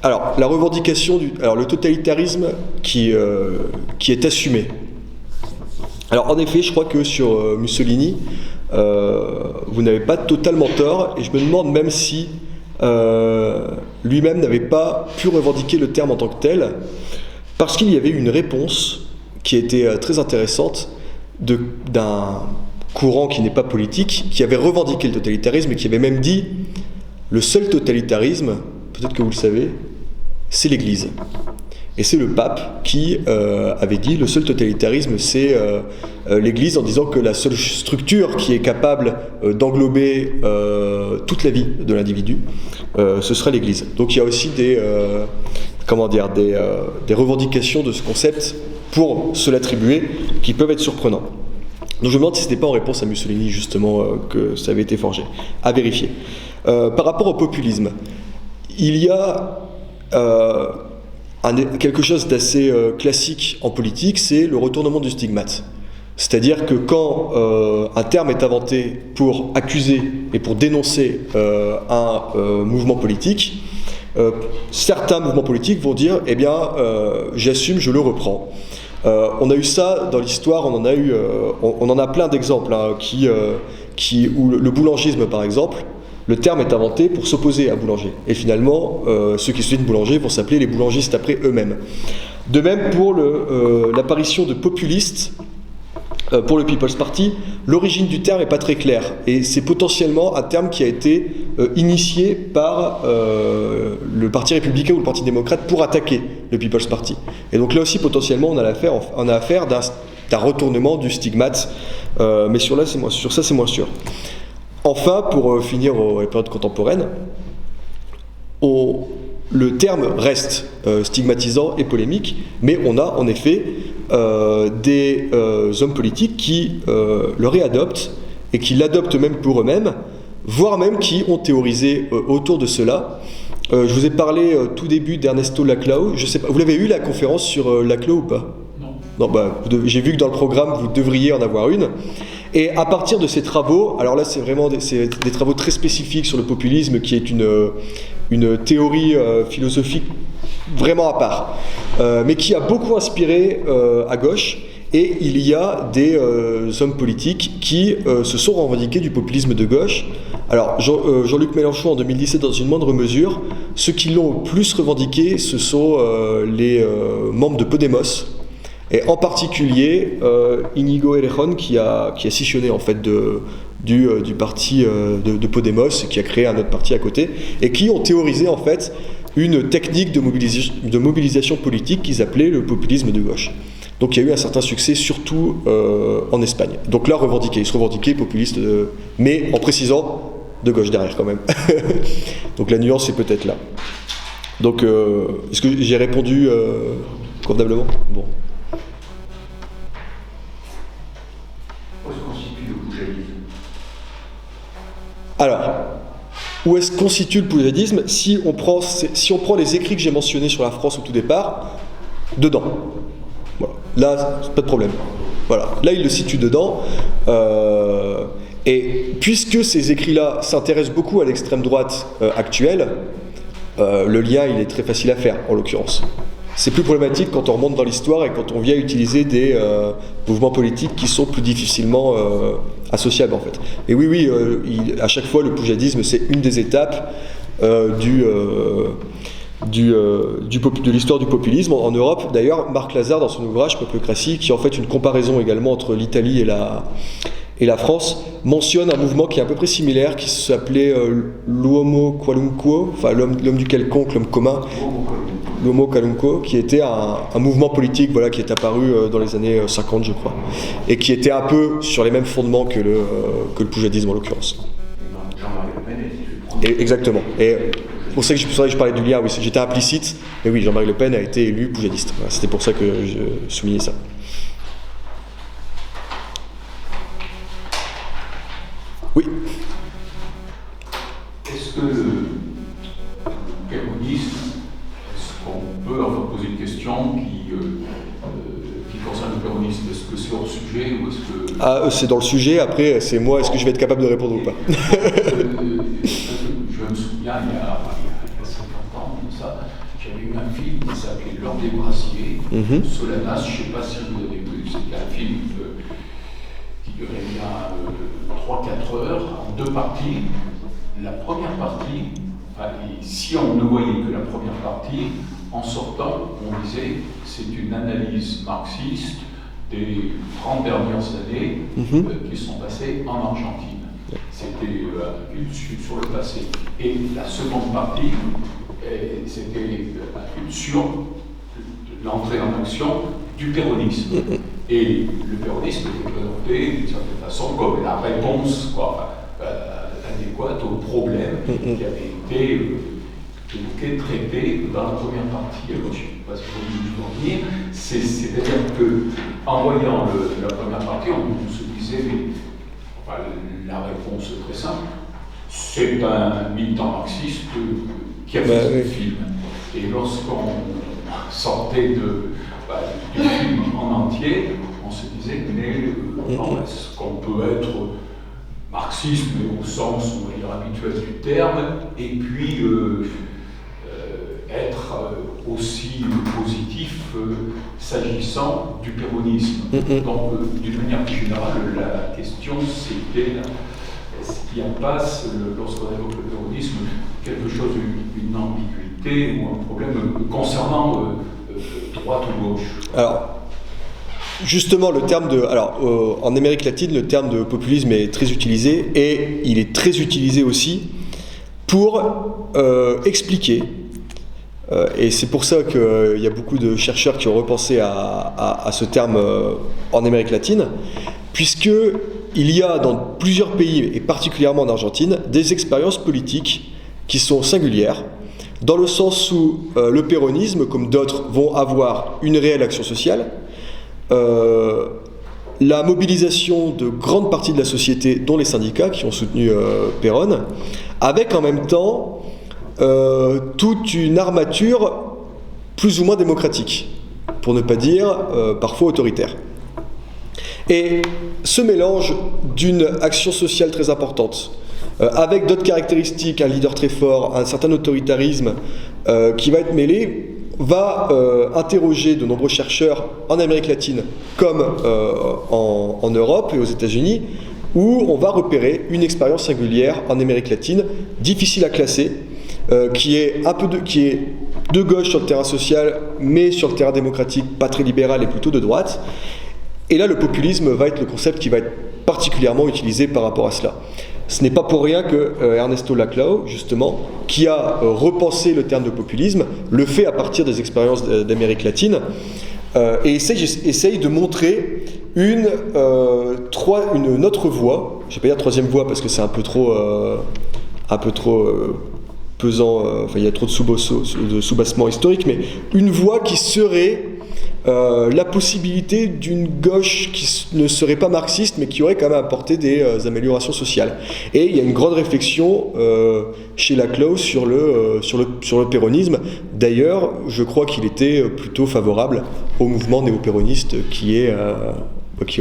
alors la revendication le totalitarisme qui est assumé. Alors en effet, je crois que sur Mussolini, vous n'avez pas totalement tort, et je me demande même si lui-même n'avait pas pu revendiquer le terme en tant que tel, parce qu'il y avait une réponse qui était très intéressante d'un courant qui n'est pas politique, qui avait revendiqué le totalitarisme et qui avait même dit le seul totalitarisme, peut-être que vous le savez, c'est l'Église. Et c'est le pape qui avait dit le seul totalitarisme c'est l'Église, en disant que la seule structure qui est capable d'englober toute la vie de l'individu, ce serait l'Église. Donc il y a aussi des revendications de ce concept pour se l'attribuer qui peuvent être surprenants. Donc je me demande si ce n'était pas en réponse à Mussolini justement que ça avait été forgé. À vérifier. Par rapport au populisme, il y a quelque chose d'assez classique en politique, c'est le retournement du stigmate. C'est-à-dire que quand un terme est inventé pour accuser et pour dénoncer un mouvement politique, certains mouvements politiques vont dire « eh bien, j'assume, je le reprends ». On a eu ça dans l'histoire, on en a plein d'exemples, hein, où le boulangisme par exemple, le terme est inventé pour s'opposer à boulanger. Et finalement, ceux qui soutiennent boulanger vont s'appeler les boulangistes après eux-mêmes. De même pour l'apparition de populistes, pour le People's Party, l'origine du terme n'est pas très claire. Et c'est potentiellement un terme qui a été initié par le Parti républicain ou le Parti démocrate pour attaquer le People's Party. Et donc là aussi, potentiellement, on a affaire d'un retournement du stigmate. Mais sur ça, c'est moins sûr. Enfin, pour finir aux périodes contemporaines, le terme reste stigmatisant et polémique, mais on a en effet des hommes politiques qui le réadoptent et qui l'adoptent même pour eux-mêmes, voire même qui ont théorisé autour de cela. Je vous ai parlé tout début d'Ernesto Laclau. Je sais pas, vous l'avez eu la conférence sur Laclau ou pas ? Non, j'ai vu que dans le programme vous devriez en avoir une. Et à partir de ces travaux, alors là c'est vraiment des travaux très spécifiques sur le populisme, qui est une théorie philosophique vraiment à part, mais qui a beaucoup inspiré à gauche. Et il y a des hommes politiques qui se sont revendiqués du populisme de gauche. Alors Jean-Luc Mélenchon en 2017 dans une moindre mesure. Ceux qui l'ont plus revendiqué, ce sont les membres de Podemos. Et en particulier Íñigo Errejón qui a scissionné en fait du parti de Podemos, qui a créé un autre parti à côté, et qui ont théorisé en fait une technique de mobilisation politique qu'ils appelaient le populisme de gauche. Donc il y a eu un certain succès, surtout en Espagne. Donc là, ils se revendiquaient populistes, mais en précisant de gauche derrière quand même. Donc la nuance est peut-être là. Donc est-ce que j'ai répondu convenablement ? Bon. Alors, où est-ce que constitue le poujadisme ? Si on prend les écrits que j'ai mentionnés sur la France au tout départ, dedans. Voilà. Là, pas de problème. Voilà. Là, il le situe dedans. Et puisque ces écrits-là s'intéressent beaucoup à l'extrême droite actuelle, le lien, il est très facile à faire, en l'occurrence. C'est plus problématique quand on remonte dans l'histoire et quand on vient utiliser des mouvements politiques qui sont plus difficilement associables en fait. Et oui, à chaque fois le poujadisme c'est une des étapes de l'histoire du populisme en Europe. D'ailleurs, Marc Lazare dans son ouvrage Peuplocratie, qui en fait une comparaison également entre l'Italie et la France, mentionne un mouvement qui est à peu près similaire, qui s'appelait l'uomo qualunque, enfin l'homme du quelconque, l'homme commun. l'Homo Kalunko, qui était un mouvement politique voilà, qui est apparu dans les années 50, je crois, et qui était un peu sur les mêmes fondements que le poujadisme en l'occurrence. Jean-Marie Le Pen est Exactement. Et pour ça que je parlais du lien, oui, j'étais implicite, mais oui, Jean-Marie Le Pen a été élu poujadiste. Voilà, c'était pour ça que je soulignais ça. Oui. Est-ce que le péronisme, est-ce qu'on peut poser une question qui concerne le péronisme? Est-ce que c'est hors sujet ou est-ce que... C'est dans le sujet, après c'est moi, est-ce que je vais être capable de répondre ou pas? Je me souviens, il y a 50 ans, ça, j'avais eu un film qui s'appelait L'Or des Brassiers, Solanas, je ne sais pas si vous avez vu, c'était un film qui durait bien 3-4 heures, en 2 parties. La première partie, si on ne voyait que la première partie, en sortant, on disait c'est une analyse marxiste des 30 dernières années qui sont passées en Argentine. C'était une sur le passé. Et la seconde partie, c'était une sur l'entrée en action du péronisme. Et le péronisme était présenté d'une certaine façon comme la réponse adéquate aux problèmes qui avaient été traités dans la première partie. Alors, je ne sais pas si vous voulez en venir. C'est-à-dire qu'en voyant la première partie, on se disait, la réponse est très simple, c'est un militant marxiste qui a fait ce film. Et lorsqu'on sortait du film en entier, on se disait, mais est-ce qu'on peut être marxiste, mais au sens, on va dire, habituel du terme, et puis être aussi positif s'agissant du péronisme. Donc, d'une manière plus générale, la question c'était est-ce qu'il y a pas, lorsqu'on évoque le péronisme, quelque chose, une ambiguïté ou un problème concernant droite ou gauche? Alors, justement, le terme de... en Amérique latine, le terme de populisme est très utilisé, et il est très utilisé aussi pour expliquer, et c'est pour ça qu'il y a beaucoup de chercheurs qui ont repensé à ce terme en Amérique latine, puisqu'il y a dans plusieurs pays, et particulièrement en Argentine, des expériences politiques qui sont singulières, dans le sens où le péronisme, comme d'autres, vont avoir une réelle action sociale, la mobilisation de grandes parties de la société, dont les syndicats qui ont soutenu Perón, avec en même temps toute une armature plus ou moins démocratique, pour ne pas dire parfois autoritaire. Et ce mélange d'une action sociale très importante, avec d'autres caractéristiques, un leader très fort, un certain autoritarisme qui va être mêlé, va interroger de nombreux chercheurs en Amérique latine comme en Europe et aux États-Unis, où on va repérer une expérience singulière en Amérique latine, difficile à classer, qui est de gauche sur le terrain social, mais sur le terrain démocratique pas très libéral et plutôt de droite. Et là, le populisme va être le concept qui va être particulièrement utilisé par rapport à cela. Ce n'est pas pour rien que Ernesto Laclau, justement, qui a repensé le terme de populisme, le fait à partir des expériences d'Amérique latine, et essaye de montrer une autre voie, je ne vais pas dire troisième voie parce que c'est un peu trop pesant, il y a trop de soubassement historique, mais une voie qui serait la possibilité d'une gauche qui ne serait pas marxiste, mais qui aurait quand même apporté des améliorations sociales. Et il y a une grande réflexion chez Laclau sur le péronisme. D'ailleurs, je crois qu'il était plutôt favorable au mouvement néo-péroniste qui est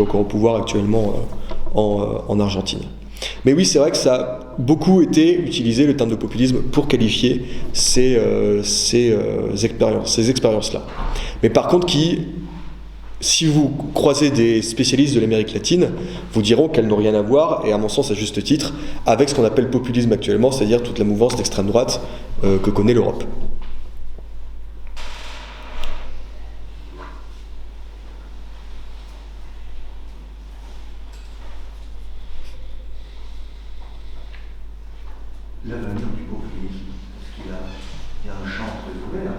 encore au pouvoir actuellement en Argentine. Mais oui, c'est vrai que ça a beaucoup été utilisé, le terme de populisme, pour qualifier ces expériences-là. Mais par contre, si vous croisez des spécialistes de l'Amérique latine, vous diront qu'elles n'ont rien à voir, et à mon sens à juste titre, avec ce qu'on appelle populisme actuellement, c'est-à-dire toute la mouvance d'extrême droite que connaît l'Europe. L'avenir du populisme, parce qu'il y a un champ très ouvert.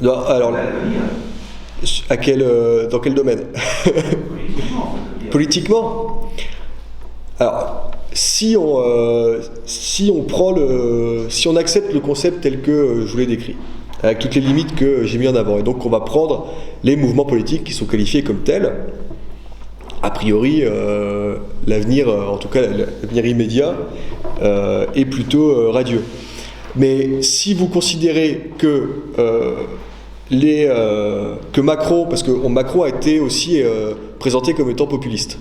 Non, alors, dans quel domaine? Politiquement. Alors, si on accepte le concept tel que je vous l'ai décrit, avec toutes les limites que j'ai mis en avant, et donc on va prendre les mouvements politiques qui sont qualifiés comme tels, a priori, l'avenir, en tout cas l'avenir immédiat, est plutôt radieux. Mais si vous considérez que Macron, parce que Macron a été aussi présenté comme étant populiste.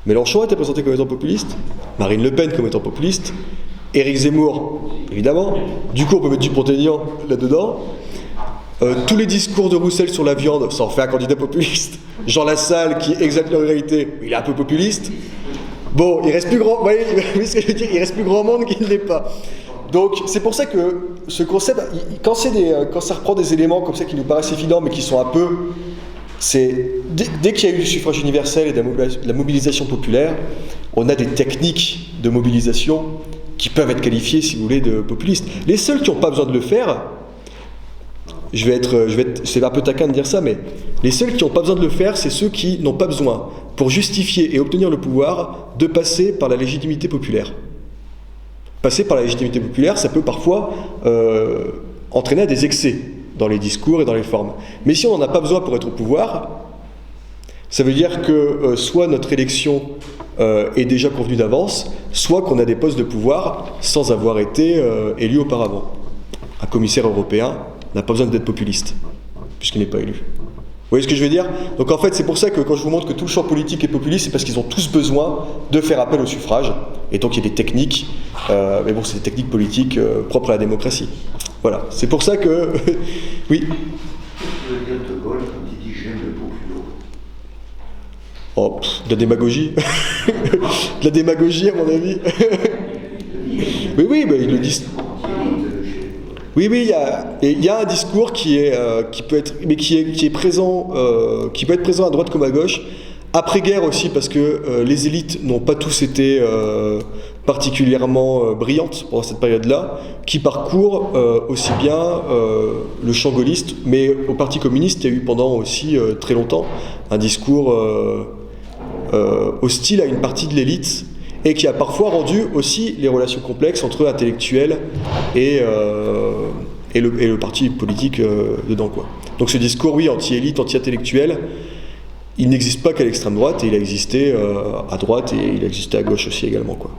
Mélenchon a été présenté comme étant populiste, Marine Le Pen comme étant populiste, Éric Zemmour, évidemment. Du coup, on peut mettre Dupont-Aignan là-dedans. Tous les discours de Roussel sur la viande, ça en fait un candidat populiste. Jean Lassalle, qui exalte la réalité, il est un peu populiste. Bon, il reste plus grand, vous voyez ce que je veux dire, il reste plus grand monde qui ne l'est pas. Donc, c'est pour ça que ce concept, quand ça reprend des éléments comme ça qui nous paraissent évidents, mais qui sont un peu... Dès qu'il y a eu du suffrage universel et de la mobilisation populaire, on a des techniques de mobilisation qui peuvent être qualifiées, si vous voulez, de populistes. Les seuls qui n'ont pas besoin de le faire, c'est un peu taquin de dire ça, mais les seuls qui n'ont pas besoin de le faire, c'est ceux qui n'ont pas besoin, pour justifier et obtenir le pouvoir, de passer par la légitimité populaire. Passer par la légitimité populaire, ça peut parfois entraîner à des excès dans les discours et dans les formes. Mais si on n'en a pas besoin pour être au pouvoir, ça veut dire que soit notre élection est déjà convenue d'avance, soit qu'on a des postes de pouvoir sans avoir été élu auparavant. Un commissaire européen n'a pas besoin d'être populiste, puisqu'il n'est pas élu. Vous voyez ce que je veux dire? Donc en fait, c'est pour ça que quand je vous montre que tout le champ politique est populiste, c'est parce qu'ils ont tous besoin de faire appel au suffrage. Et donc il y a des techniques, mais bon, c'est des techniques politiques propres à la démocratie. Voilà, c'est pour ça que... Oui. Qu'est-ce que veut dire De Gaulle quand il dit j'aime le populo? Oh, de la démagogie. De la démagogie, à mon avis. Oui, bah, ils le disent. Oui, il y a un discours qui peut être présent à droite comme à gauche. Après-guerre aussi, parce que les élites n'ont pas tous été particulièrement brillantes pendant cette période-là, qui parcourent aussi bien le champ gaulliste, mais au Parti communiste, il y a eu pendant aussi très longtemps un discours hostile à une partie de l'élite, et qui a parfois rendu aussi les relations complexes entre intellectuels et le parti politique dedans, quoi. Donc ce discours, oui, anti-élite, anti-intellectuel, il n'existe pas qu'à l'extrême droite, et il a existé à droite, et il a existé à gauche aussi également, quoi.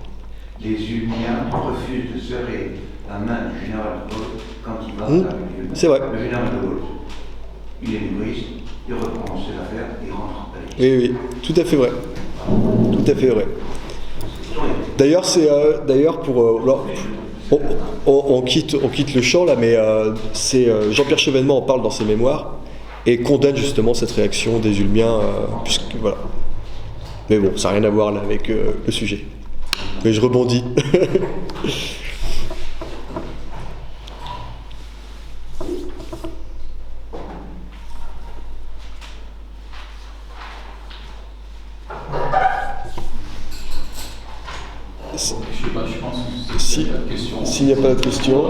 Les Uniens refusent de serrer la main du général de Gaulle quand il va à la réunion. C'est vrai. Le général de Gaulle, il est libriste, il reprend ses affaires et rentre à l'église. Oui, tout à fait vrai. Tout à fait vrai. D'ailleurs, on quitte le champ là, mais c'est Jean-Pierre Chevènement en parle dans ses mémoires et condamne justement cette réaction des Ulmiens, puisque voilà. Mais bon, ça n'a rien à voir là avec le sujet. Mais je rebondis. Je pense que c'est la question. S'il n'y a pas de questions.